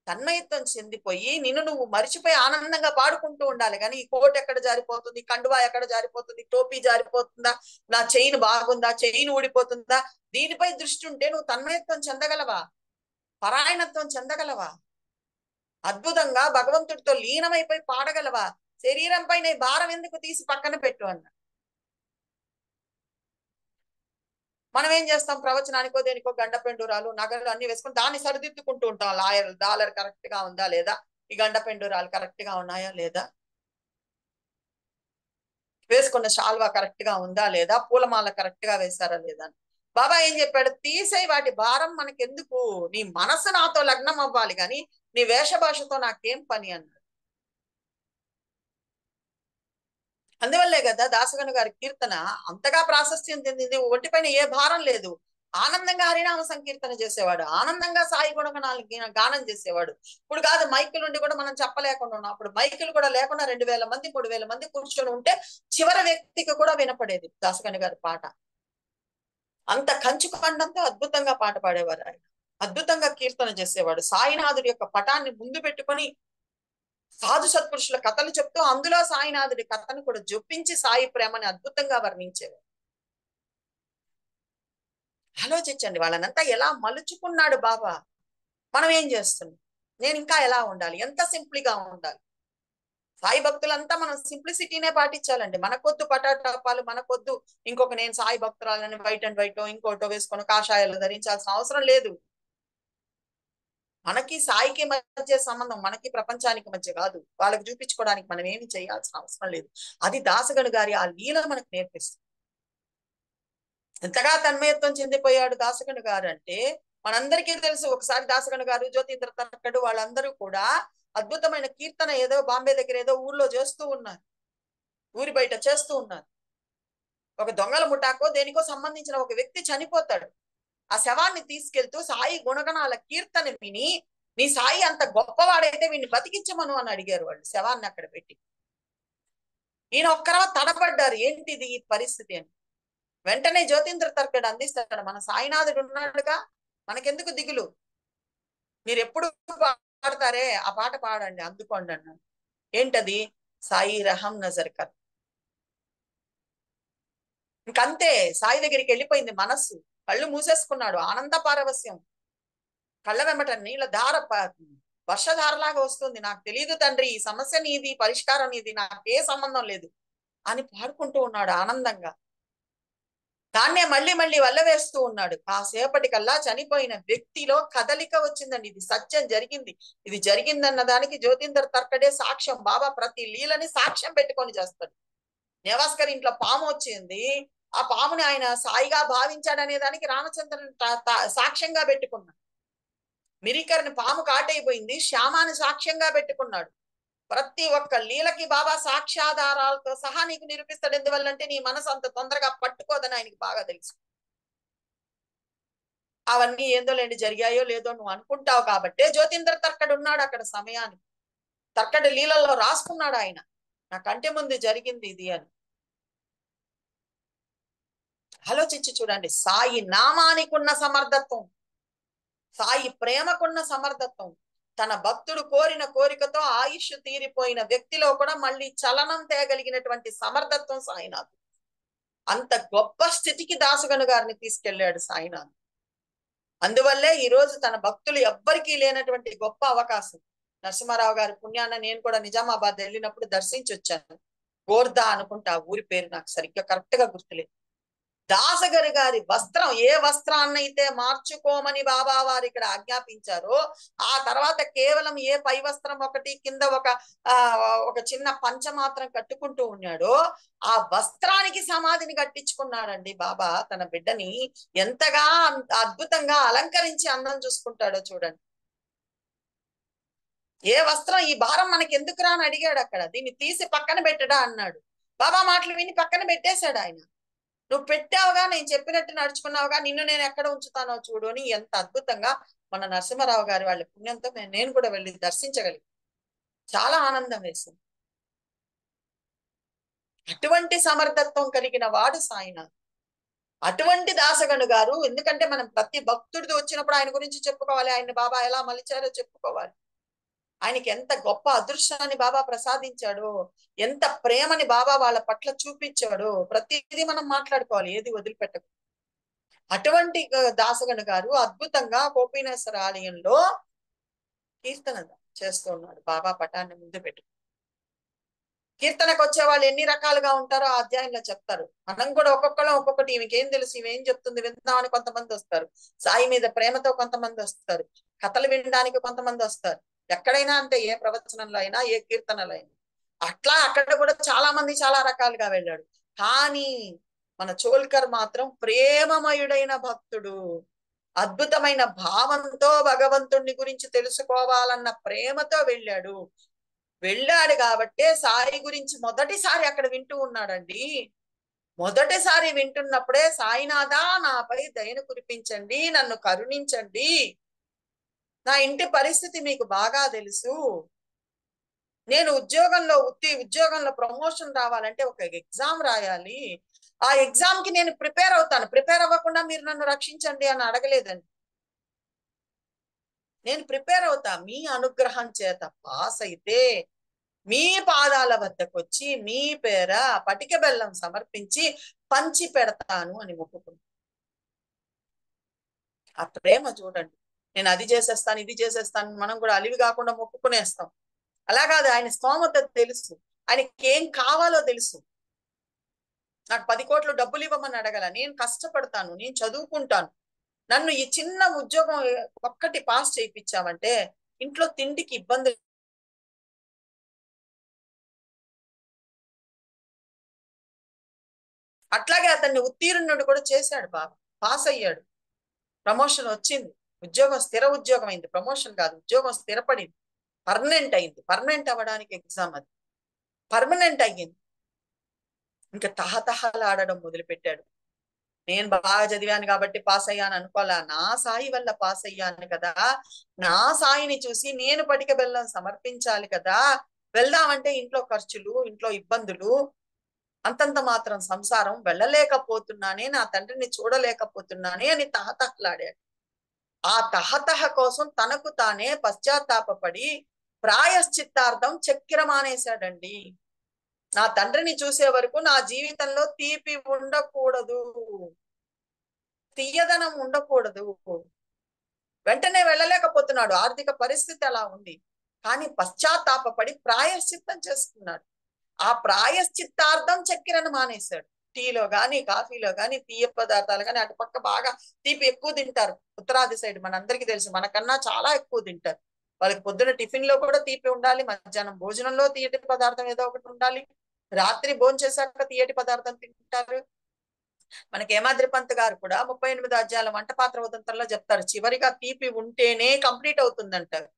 తన్మయత్వం చెందిపోయి నిన్ను నువ్వు మరిచిపోయి ఆనందంగా పాడుకుంటూ ఉండాలి. కానీ ఈ కోట్ ఎక్కడ జారిపోతుంది, కండువా ఎక్కడ జారిపోతుంది, టోపీ జారిపోతుందా, నా చైన్ బాగుందా, చైన్ ఊడిపోతుందా, దీనిపై దృష్టి ఉంటే నువ్వు తన్మయత్వం చెందగలవా? పరాయణత్వం చెందగలవా? అద్భుతంగా భగవంతుడితో లీనమైపోయి పాడగలవా? శరీరం పైన భారం ఎందుకు తీసి పక్కన పెట్టు అన్న. మనం ఏం చేస్తాం? ప్రవచనానికో దేనికో గండ పెండురాలు నగలు అన్ని వేసుకొని దాన్ని సరిదిద్దుకుంటూ ఉంటాం. లాయర్ డాలర్ కరెక్ట్ గా ఉందా లేదా, ఈ గండ పెండురాలు కరెక్ట్ గా ఉన్నాయా లేదా, వేసుకున్న శాల్వా కరెక్ట్ గా ఉందా లేదా, పూలమాల కరెక్ట్ గా వేశారా లేదా. బాబా ఏం చెప్పాడు? తీసేయి వాటి భారం మనకెందుకు, నీ మనసు నాతో లగ్నం అవ్వాలి కానీ నీ వేష భాషతో నాకేం పని అన్నాడు. అందువల్లే కదా దాసగను గారి కీర్తన అంతగా ప్రాశస్త్యం చెందింది. ఒంటిపైన ఏ భారం లేదు. ఆనందంగా హరినామ సంకీర్తన చేసేవాడు, ఆనందంగా సాయి గుణగణాలు గానం చేసేవాడు. ఇప్పుడు కాదు, మైకులు ఉండి కూడా మనం చెప్పలేకుండా ఉన్నాం. అప్పుడు మైకులు కూడా లేకుండా 2000 మంది 3000 మంది కూర్చొని ఉంటే చివరి వ్యక్తికి కూడా వినపడేది దాసగను గారి పాట. అంత కంచు ఖండంతో అద్భుతంగా పాట పాడేవారు ఆయన. అద్భుతంగా కీర్తన చేసేవాడు. సాయినాథుడి యొక్క పటాన్ని ముందు పెట్టుకొని సాధు సత్పురుషుల కథలు చెప్తూ అందులో సాయినాథుడి కథను కూడా జొప్పించి సాయి ప్రేమని అద్భుతంగా వర్ణించేవారు. ఆలోచించండి, వాళ్ళనంతా ఎలా మలుచుకున్నాడు బాబా. మనం ఏం చేస్తున్నాం? నేను ఇంకా ఎలా ఉండాలి, ఎంత సింప్లీగా ఉండాలి? సాయి భక్తులంతా మనం సింప్లిసిటీనే పాటించాలండి. మనకొద్దు పటాటాపాలు, మనకొద్దు ఇంకొక నేను సాయి భక్తురాలని వైట్ అండ్ వైట్ ఇంకోటో వేసుకొని కాషాయాలు ధరించాల్సిన అవసరం లేదు. మనకి సాయికి మధ్య సంబంధం మనకి ప్రపంచానికి మధ్య కాదు. వాళ్ళకి చూపించుకోవడానికి మనం ఏమి చేయాల్సిన అవసరం లేదు. అది దాసగను గారి ఆ లీల మనకు నేర్పిస్తుంది. ఎంతగా తన్మయత్వం చెందిపోయాడు దాసగను గారు అంటే మనందరికీ తెలుసు. ఒకసారి దాసగను గారు, జ్యోతీంద్ర తర్కడు వాళ్ళందరూ కూడా అద్భుతమైన కీర్తన ఏదో బాంబే దగ్గర ఏదో ఊర్లో చేస్తూ ఉన్నారు, ఊరి బయట చేస్తూ ఉన్నారు. ఒక దొంగల ముఠాకో దేనికో సంబంధించిన ఒక వ్యక్తి చనిపోతాడు. ఆ శవాన్ని తీసుకెళ్తూ సాయి గుణగణాల కీర్తన విని, నీ సాయి అంత గొప్పవాడైతే వీడిని బతికించమను అని అడిగారు వాళ్ళు శవాన్ని అక్కడ పెట్టి. ఈయన ఒక్కరవ తడబడ్డారు, ఏంటిది ఈ పరిస్థితి అని. వెంటనే జ్యోతీంద్ర తర్కడు అందిస్తాడు, మన సాయినాథుడు ఉన్నాడుగా, మనకెందుకు దిగులు, మీరు ఎప్పుడు పాడతారే ఆ పాట పాడండి, అందుకోండి అన్నాడు. ఏంటది? సాయి రహం నజర్ కర్. ఇంకంతే, సాయి దగ్గరికి వెళ్ళిపోయింది మనస్సు. కళ్ళు మూసేసుకున్నాడు, ఆనంద పారవస్యం. కళ్ళ వెంబట నీళ్ళ ధార వర్షధారలాగా వస్తుంది. నాకు తెలియదు తండ్రి, ఈ సమస్య నీది, పరిష్కారం నీది, నాకే సంబంధం లేదు అని పాడుకుంటూ ఉన్నాడు ఆనందంగా. దాన్నే మళ్ళీ మళ్ళీ వల్లవేస్తూ ఉన్నాడు. కాసేపటికల్లా చనిపోయిన వ్యక్తిలో కదలిక వచ్చిందండి. ఇది సత్యం, జరిగింది. ఇది జరిగిందన్న దానికి జ్యోతీంద్ర తర్కడే సాక్ష్యం. బాబా ప్రతి లీలని సాక్ష్యం పెట్టుకొని చేస్తాడు. నెవాస్కర్ ఇంట్లో పాము వచ్చింది, ఆ పాముని ఆయన సాయిగా భావించాడనే దానికి రామచంద్రుని సాక్ష్యంగా పెట్టుకున్నాడు. మిరికర్ని పాము కాటైపోయింది, శ్యామాని సాక్ష్యంగా పెట్టుకున్నాడు. ప్రతి ఒక్క లీలకి బాబా సాక్ష్యాధారాలతో సహా నీకు నిరూపిస్తాడు. ఎందువల్లంటే నీ మనసు అంత తొందరగా పట్టుకోదని ఆయనకి బాగా తెలుసు. అవన్నీ ఏందోలేండి జరిగాయో లేదో నువ్వు అనుకుంటావు కాబట్టే జ్యోతీంద్ర తర్కడు ఉన్నాడు అక్కడ సమయానికి. తర్కడు లీలల్లో రాసుకున్నాడు ఆయన, నా కంటి ముందు జరిగింది ఇది అని. ఆలోచించి చూడండి, సాయి నామానికి ఉన్న సమర్థత్వం, సాయి ప్రేమకున్న సమర్థత్వం, తన భక్తుడు కోరిన కోరికతో ఆయుష్ తీరిపోయిన వ్యక్తిలో కూడా మళ్ళీ చలనం తేగలిగినటువంటి సమర్థత్వం సాయినాథ్. అంత గొప్ప స్థితికి దాసగను గారిని తీసుకెళ్లాడు సాయినాథ్. అందువల్లే ఈ రోజు తన భక్తులు ఎవ్వరికీ లేనటువంటి గొప్ప అవకాశం. నరసింహారావు గారి పుణ్యాన నేను కూడా నిజామాబాద్ వెళ్ళినప్పుడు దర్శించి వచ్చాను. గోర్ధా అనుకుంటా ఊరి పేరు, నాకు సరిగ్గా కరెక్ట్ గా గుర్తులేదు. దాసగరి గారి వస్త్రం, ఏ వస్త్రాన్నైతే మార్చుకోమని బాబా వారు ఇక్కడ ఆజ్ఞాపించారో, ఆ తర్వాత కేవలం ఏ పై వస్త్రం ఒకటి కింద ఆ ఒక చిన్న పంచ మాత్రం కట్టుకుంటూ ఉన్నాడో, ఆ వస్త్రానికి సమాధిని కట్టించుకున్నాడండి బాబా తన బిడ్డని. ఎంతగా అద్భుతంగా అలంకరించి అందం చూసుకుంటాడో చూడండి. ఏ వస్త్రం, ఈ భారం మనకి ఎందుకురా అని అడిగాడు అక్కడ. దీన్ని తీసి పక్కన పెట్టడా అన్నాడు. బాబా మాటలు విని పక్కన పెట్టేశాడు ఆయన. నువ్వు పెట్టావుగా, నేను చెప్పినట్టు నడుచుకున్నావుగా, నిన్ను నేను ఎక్కడ ఉంచుతానో చూడు అని ఎంత అద్భుతంగా మన నరసింహారావు గారి వాళ్ళ పుణ్యంతో నేను కూడా వెళ్ళి దర్శించగలిగి చాలా ఆనందం వేసింది. అటువంటి సమర్థత్వం కలిగిన వాడు సాయినాథ్. అటువంటి దాసగను గారు. ఎందుకంటే మనం ప్రతి భక్తుడితో వచ్చినప్పుడు ఆయన గురించి చెప్పుకోవాలి, ఆయన బాబా ఎలా మలిచారో చెప్పుకోవాలి. ఆయనకి ఎంత గొప్ప అదృష్టాన్ని బాబా ప్రసాదించాడో, ఎంత ప్రేమని బాబా వాళ్ళ పట్ల చూపించాడో ప్రతిదీ మనం మాట్లాడుకోవాలి, ఏది వదిలిపెట్టకు. అటువంటి దాసగను గారు అద్భుతంగా గోపీనేశ్వర ఆలయంలో కీర్తన చేస్తూ ఉన్నాడు బాబా పటాన్ని ముందు పెట్టు. కీర్తనకు వచ్చే వాళ్ళు ఎన్ని రకాలుగా ఉంటారో ఆ అధ్యాయంలో చెప్తారు. మనం కూడా ఒక్కొక్కళ్ళం ఒక్కొక్కటి, ఈమెకేం తెలుసు, ఈమె ఏం చెప్తుంది విందామని కొంతమంది వస్తారు. సాయి మీద ప్రేమతో కొంతమంది వస్తారు. కథలు వినడానికి కొంతమంది వస్తారు. ఎక్కడైనా అంతే, ఏ ప్రవచనంలో అయినా ఏ కీర్తనలో అయినా. అట్లా అక్కడ కూడా చాలా మంది చాలా రకాలుగా వెళ్ళాడు. కానీ మన చోల్కర్ మాత్రం ప్రేమమయుడైన భక్తుడు. అద్భుతమైన భావంతో భగవంతుణ్ణి గురించి తెలుసుకోవాలన్న ప్రేమతో వెళ్ళాడు. వెళ్ళాడు కాబట్టే సాయి గురించి మొదటిసారి అక్కడ వింటూ ఉన్నాడండి. మొదటిసారి వింటున్నప్పుడే సాయినాథా నాపై దయను కురిపించండి, నన్ను కరుణించండి, నా ఇంటి పరిస్థితి మీకు బాగా తెలుసు, నేను ఉద్యోగంలో ప్రమోషన్ రావాలంటే ఒక ఎగ్జామ్ రాయాలి, ఆ ఎగ్జామ్ కి నేను ప్రిపేర్ అవుతాను, ప్రిపేర్ అవ్వకుండా మీరు నన్ను రక్షించండి అని అడగలేదండి. నేను ప్రిపేర్ అవుతా, మీ అనుగ్రహం చేత పాస్ అయితే మీ పాదాల వద్దకు వచ్చి మీ పేర పటిక బెల్లం సమర్పించి పంచి పెడతాను అని మొక్కుకున్నాను. ఆ ప్రేమ చూడండి. నేను అది చేసేస్తాను, ఇది చేసేస్తాను, మనం కూడా అలివి కాకుండా మొక్కుకునేస్తాం. అలా కాదు, ఆయన స్తోమత తెలుసు, ఆయనకి ఏం కావాలో తెలుసు. నాకు 10 కోట్లు డబ్బులు ఇవ్వమని అడగల, నేను కష్టపడతాను, నేను చదువుకుంటాను, నన్ను ఈ చిన్న ఉద్యోగం ఒక్కటి పాస్ చేయించామంటే ఇంట్లో తిండికి ఇబ్బంది. అట్లాగే అతన్ని ఉత్తీర్ణుడు కూడా చేశాడు బాబా. పాస్ అయ్యాడు, ప్రమోషన్ వచ్చింది, ఉద్యోగం స్థిర ఉద్యోగం అయింది. ప్రమోషన్ కాదు, ఉద్యోగం స్థిరపడింది, పర్మనెంట్ అయింది. పర్మనెంట్ అవ్వడానికి ఎగ్జామ్ అది, పర్మనెంట్ అయ్యింది. ఇంకా తహతహలాడడం మొదలుపెట్టాడు. నేను బాగా చదివాను కాబట్టి పాస్ అయ్యాను అనుకోవాలా, నా సాయి వల్ల పాస్ అయ్యాను కదా, నా సాయిని చూసి నేను పటిక బెల్లం సమర్పించాలి కదా, వెళ్దామంటే ఇంట్లో ఖర్చులు, ఇంట్లో ఇబ్బందులు, అంతంత మాత్రం సంసారం, వెళ్ళలేకపోతున్నానే, నా తండ్రిని చూడలేకపోతున్నానే అని తహతహలాడాడు. ఆ తహతహ కోసం తనకు తానే పశ్చాత్తాపడి ప్రాయశ్చిత్తార్థం చక్కెర మానేశాడండి. నా తండ్రిని చూసే వరకు నా జీవితంలో తీపి ఉండకూడదు, తీయదనం ఉండకూడదు. వెంటనే వెళ్ళలేకపోతున్నాడు, ఆర్థిక పరిస్థితి అలా ఉంది. కానీ పశ్చాత్తాపడి ప్రాయశ్చిత్తం చేసుకున్నాడు. ఆ ప్రాయశ్చిత్తార్థం చక్కెరను మానేశాడు. టీలో గాని కాఫీలో గాని తీయ పదార్థాలు గాని, అటుపక్క బాగా తీపి ఎక్కువ తింటారు ఉత్తరాది సైడ్, మనందరికీ తెలుసు, మనకన్నా చాలా ఎక్కువ తింటారు. వాళ్ళకి పొద్దున టిఫిన్ లో కూడా తీపి ఉండాలి, మధ్యాహ్నం భోజనంలో తీయటి పదార్థం ఏదో ఒకటి ఉండాలి, రాత్రి భోజనం చేశాక తీయటి పదార్థం తింటారు. మనకి ఏమాద్రి పంత్ గారు కూడా 38 అధ్యాయాల వంట పాత్ర ఉదంతంలో చెప్తారు, చివరిగా తీపి ఉంటేనే కంప్లీట్ అవుతుందంటారు.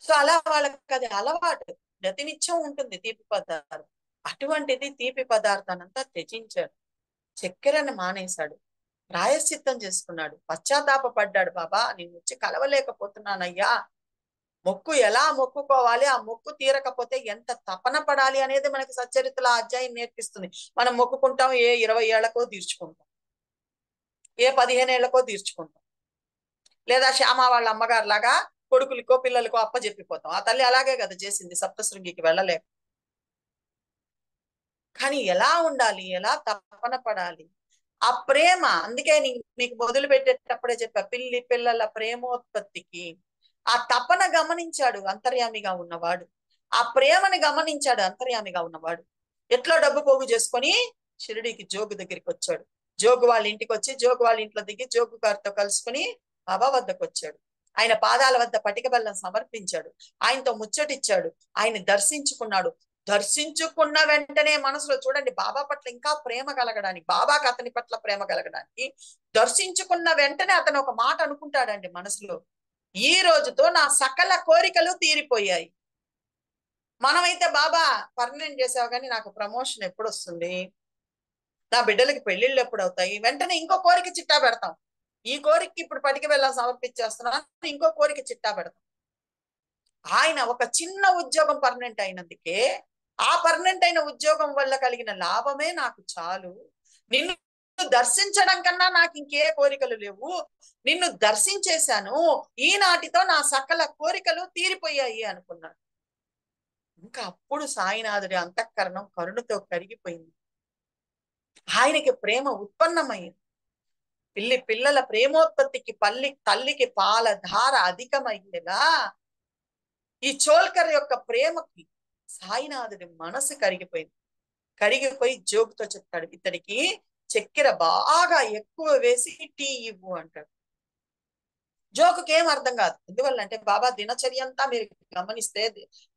సో అలా వాళ్ళకి అది అలవాటు, ప్రతినిత్యం ఉంటుంది తీపి పదార్థం. అటువంటిది తీపి పదార్థానంతా త్యజించాడు, చక్కెరను మానేశాడు, ప్రాయశ్చిత్తం చేసుకున్నాడు, పశ్చాత్తాప పడ్డాడు. బాబా నేను వచ్చి కలవలేకపోతున్నానయ్యా, మొక్కు ఎలా మొక్కుకోవాలి, ఆ మొక్కు తీరకపోతే ఎంత తపన పడాలి అనేది మనకి సచ్చరిత్రల అధ్యాయం నేర్పిస్తుంది. మనం మొక్కుకుంటాం, ఏ 20 ఏళ్లకో తీర్చుకుంటాం, ఏ 15 ఏళ్లకో తీర్చుకుంటాం, లేదా శ్యామ వాళ్ళ అమ్మగారు లాగా కొడుకులకో పిల్లలకో అప్పజెప్పిపోతాం. ఆ తల్లి అలాగే కదా చేసింది, సప్తశృంగికి వెళ్ళలేక. కానీ ఎలా ఉండాలి, ఎలా తపన పడాలి, ఆ ప్రేమ. అందుకే నీకు మొదలు పెట్టేటప్పుడే చెప్పా, పిల్లల ప్రేమోత్పత్తికి ఆ తపన గమనించాడు అంతర్యామిగా ఉన్నవాడు. ఆ ప్రేమని గమనించాడు అంతర్యామిగా ఉన్నవాడు. ఎట్లా డబ్బు పోగు చేసుకొని షిరిడీకి జోగు దగ్గరికి వచ్చాడు. జోగు వాళ్ళ ఇంటికి వచ్చి జోగు వాళ్ళ ఇంట్లో దిగి జోగు గారితో కలుసుకుని బాబా వద్దకు వచ్చాడు. ఆయన పాదాల వద్ద పటిక బెల్లం సమర్పించాడు. ఆయనతో ముచ్చటిచ్చాడు. ఆయన దర్శించుకున్నాడు. దర్శించుకున్న వెంటనే మనసులో చూడండి, బాబా పట్ల ఇంకా ప్రేమ కలగడానికి, బాబాకి అతని పట్ల ప్రేమ కలగడానికి దర్శించుకున్న వెంటనే అతను ఒక మాట అనుకుంటాడండి మనసులో, ఈ రోజుతో నా సకల కోరికలు తీరిపోయాయి. మనమైతే బాబా పర్మనెంట్ చేసావు కానీ నాకు ప్రమోషన్ ఎప్పుడు వస్తుంది, నా బిడ్డలకి పెళ్లిళ్ళు ఎప్పుడు అవుతాయి, వెంటనే ఇంకో కోరిక చిట్టా పెడతాం. ఈ కోరికకి ఇప్పుడు పటిక బెల్లం సమర్పించేస్తున్నాను, ఇంకో కోరిక చిట్టా పెడతాం. ఆయన ఒక చిన్న ఉద్యోగం పర్మనెంట్ అయినందుకే, ఆ పర్మనెంట్ అయిన ఉద్యోగం వల్ల కలిగిన లాభమే నాకు చాలు, నిన్ను దర్శించడం కన్నా నాకు ఇంకే కోరికలు లేవు, నిన్ను దర్శించేశాను, ఈనాటితో నా సకల కోరికలు తీరిపోయాయి అనుకున్నాడు. ఇంకా అప్పుడు సాయినాథుడి అంతఃకరణం కరుణతో కరిగిపోయింది. ఆయనకి ప్రేమ ఉత్పన్నమైంది. పిల్లల ప్రేమోత్పత్తికి తల్లికి పాల ధార అధికమయ్యేలా ఈ చోల్కర్ యొక్క ప్రేమకి సాయినాథుడి మనసు కరిగిపోయింది. కరిగిపోయి జోగుతో చెప్తాడు, ఇతడికి చక్కెర బాగా ఎక్కువ వేసి టీ ఇవ్వు అంటాడు. జోకుకి ఏం అర్థం కాదు. ఎందువల్ల అంటే బాబా దినచర్య అంతా మీరు గమనిస్తే,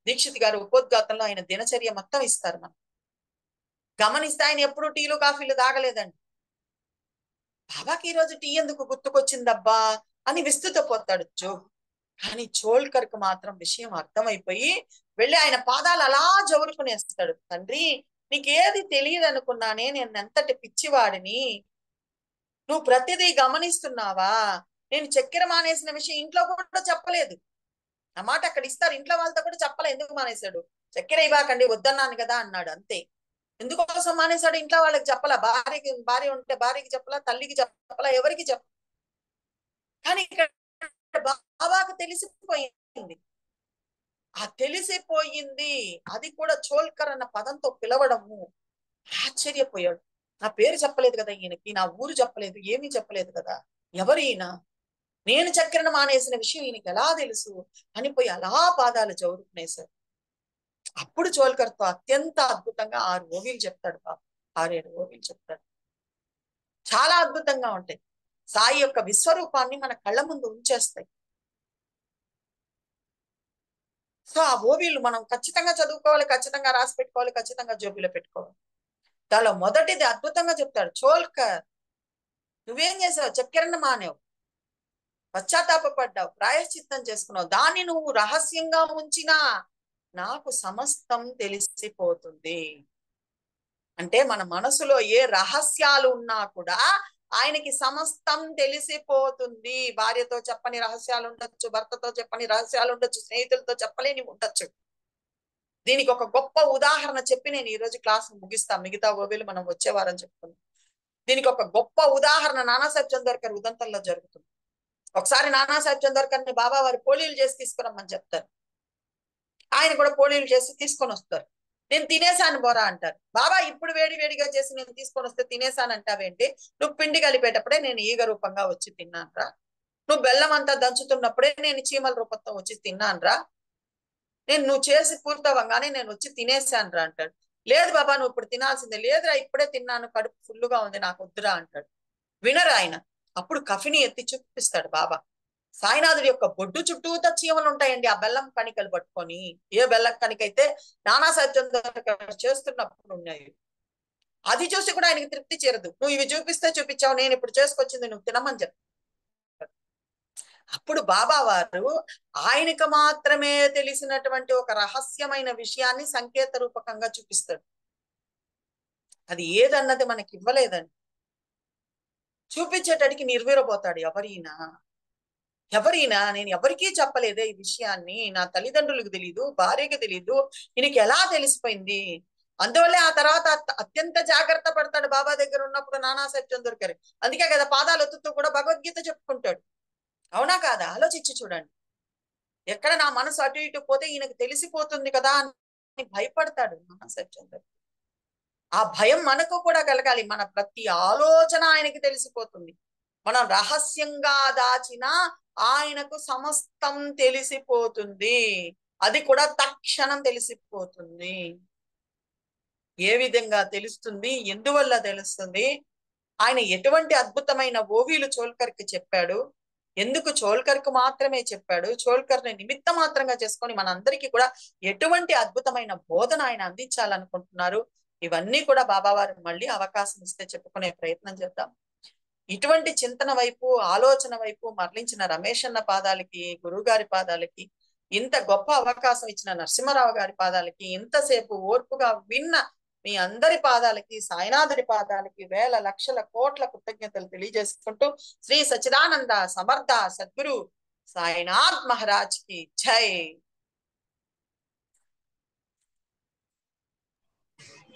దీక్షిత్ గారు ఉపోద్ఘాతంలో ఆయన దినచర్య మొత్తం ఇస్తారు. మనం గమనిస్తే ఆయన ఎప్పుడు టీలు కాఫీలు తాగలేదండి. బాబాకి ఈ రోజు టీ ఎందుకు గుర్తుకొచ్చిందబ్బా అని విస్తుతపోతాడు జోగు. కానీ చోల్కర్కు మాత్రం విషయం అర్థమైపోయి వెళ్ళి ఆయన పాదాలు అలా జవురుకునేస్తాడు. తండ్రి, నీకేది తెలియదు అనుకున్నానే, నేను ఎంతటి పిచ్చివాడిని, నువ్వు ప్రతిదీ గమనిస్తున్నావా, నేను చక్కెర మానేసిన విషయం ఇంట్లో కూడా చెప్పలేదు. ఆ మాట అక్కడ ఇస్తారు, ఇంట్లో వాళ్ళతో కూడా చెప్పలే. ఎందుకు మానేశాడు, చక్కెర ఇవ్వకండి వద్దన్నాను కదా అన్నాడు, అంతే. ఎందుకోసం మానేశాడు, ఇంట్లో వాళ్ళకి చెప్పలా, భార్య ఉంటే భార్యకి చెప్పలా, తల్లికి చెప్పలా, ఎవరికి చెప్ప. కానీ ఇక్కడ బాబాకు తెలిసిపోయింది. ఆ తెలిసిపోయింది అది కూడా చోల్కర్ అన్న పదంతో పిలవడము. ఆశ్చర్యపోయాడు. నా పేరు చెప్పలేదు కదా ఈయనకి, నా ఊరు చెప్పలేదు, ఏమీ చెప్పలేదు కదా, ఎవరైనా నేను చక్కెరను మానేసిన విషయం ఈయనకి ఎలా తెలుసు అని పోయి అలా పాదాలు జవురుకునేశారు. అప్పుడు చోల్కర్తో అత్యంత అద్భుతంగా 6 ఓవీలు చెప్తాడు బాబు. 6-7 ఓవీలు చెప్తాడు. చాలా అద్భుతంగా ఉంటాయి. సాయి యొక్క విశ్వరూపాన్ని మన కళ్ళ ముందు ఉంచేస్తాయి. సో ఆ ఓవీలు మనం ఖచ్చితంగా చదువుకోవాలి, ఖచ్చితంగా రాసి పెట్టుకోవాలి, ఖచ్చితంగా జోబులో పెట్టుకోవాలి. దానిలో మొదటిది అద్భుతంగా చెప్తాడు, చోల్కర్ నువ్వేం చేసావు, చక్కెరను మానేవు, పశ్చాత్తాపడ్డావు, ప్రాయశ్చిత్తం చేసుకున్నావు, దాన్ని నువ్వు రహస్యంగా ఉంచినా నాకు సమస్తం తెలిసిపోతుంది. అంటే మన మనసులో ఏ రహస్యాలు ఉన్నా కూడా ఆయనకి సమస్తం తెలిసిపోతుంది. భార్యతో చెప్పని రహస్యాలు ఉండొచ్చు, భర్తతో చెప్పని రహస్యాలు ఉండొచ్చు, స్నేహితులతో చెప్పలేని ఉండొచ్చు. దీనికి ఒక గొప్ప ఉదాహరణ చెప్పి నేను ఈ రోజు క్లాస్ ముగిస్తాను. మిగతా ఓవేలు మనం వచ్చే వారం చెప్పుకుందాం. దీనికి ఒక గొప్ప ఉదాహరణ నానాసాహెబ్ చందోర్కర్ ఉదంతంలో జరుగుతుంది. ఒకసారి నానాసాహెబ్ చందోర్కర్ ని బాబా వారు పోలీలు చేసి తీసుకురమ్మని చెప్తారు. ఆయన కూడా పోలీలు చేసి తీసుకొని వస్తారు. నేను తినేసాను బోరా అంటారు. బాబా ఇప్పుడు వేడిగా చేసి నేను తీసుకొని వస్తే తినేసాను అంటావేంటి, నువ్వు పిండి కలిపేటప్పుడే నేను ఈగ రూపంగా వచ్చి తిన్నానురా, నువ్వు బెల్లం అంతా దంచుతున్నప్పుడే నేను చీమల రూపంతో వచ్చి తిన్నానురా, నువ్వు చేసి పూర్తవంగానే నేను వచ్చి తినేసాను రా అంటాడు. లేదు బాబా నువ్వు ఇప్పుడు తినాల్సిందే. లేదురా ఇప్పుడే తిన్నాను, కడుపు ఫుల్లుగా ఉంది, నాకు వద్దురా అంటాడు. వినరు ఆయన. అప్పుడు కఫిని ఎత్తి చూపిస్తాడు బాబా. సాయినాథుడి యొక్క బొడ్డు చుట్టూతో చీమలు ఉంటాయండి ఆ బెల్లం కణికలు పట్టుకొని. ఏ బెల్లం కణికైతే నానాసాహెబ్ చంద్రకర్ చేస్తున్నప్పుడు ఉన్నాయి. అది చూసి కూడా ఆయనకి తృప్తి చేరదు. నువ్వు ఇవి చూపిస్తే చూపించావు, నేను ఇప్పుడు చేసుకొచ్చింది నువ్వు తినమని చెప్తాడు. అప్పుడు బాబా వారు ఆయనకు మాత్రమే తెలిసినటువంటి ఒక రహస్యమైన విషయాన్ని సంకేత రూపకంగా చూపిస్తాడు. అది ఏదన్నది మనకి ఇవ్వలేదండి. చూపించేటడికి నిర్వీరపోతాడు. ఎవరైనా నేను ఎవరికీ చెప్పలేదే ఈ విషయాన్ని, నా తల్లిదండ్రులకు తెలీదు, భార్యకి తెలీదు, ఈయనకి ఎలా తెలిసిపోయింది. అందువల్లే ఆ తర్వాత అత్యంత జాగ్రత్త పడతాడు బాబా దగ్గర ఉన్నప్పుడు నానాసాహెబ్ చందోర్కర్. అందుకే కదా పాదాలు ఎత్తుతూ కూడా భగవద్గీత చెప్పుకుంటాడు. అవునా కాదా, ఆలోచించి చూడండి. ఎక్కడ నా మనసు అటు ఇటు పోతే ఈయనకు తెలిసిపోతుంది కదా అని భయపడతాడు నానాసాహెబ్ చందోర్కర్. ఆ భయం మనకు కూడా కలగాలి. మన ప్రతి ఆలోచన ఆయనకి తెలిసిపోతుంది. మనం రహస్యంగా దాచిన ఆయనకు సమస్తం తెలిసిపోతుంది. అది కూడా తక్షణం తెలిసిపోతుంది. ఏ విధంగా తెలుస్తుంది, ఎందువల్ల తెలుస్తుంది, ఆయన ఎటువంటి అద్భుతమైన ఓవీలు చోల్కర్కి చెప్పాడు, ఎందుకు చోల్కర్కు మాత్రమే చెప్పాడు, చోల్కర్ని నిమిత్త మాత్రంగా చేసుకొని మనందరికీ కూడా ఎటువంటి అద్భుతమైన బోధన ఆయన అందించాలనుకుంటున్నారు, ఇవన్నీ కూడా బాబావారు మళ్ళీ అవకాశం ఇస్తే చెప్పుకునే ప్రయత్నం చేద్దాం. ఇటువంటి చింతన వైపు, ఆలోచన వైపు మరలించిన రమేష్ అన్న పాదాలకి, గురువు గారి పాదాలకి, ఇంత గొప్ప అవకాశం ఇచ్చిన నరసింహారావు గారి పాదాలకి, ఇంతసేపు ఓర్పుగా విన్న మీ అందరి పాదాలకి, సాయినాథుడి పాదాలకి వేల లక్షల కోట్ల కృతజ్ఞతలు తెలియజేసుకుంటూ శ్రీ సచ్చిదానంద సమర్థ సద్గురు సాయినాథ్ మహారాజ్ కి జై.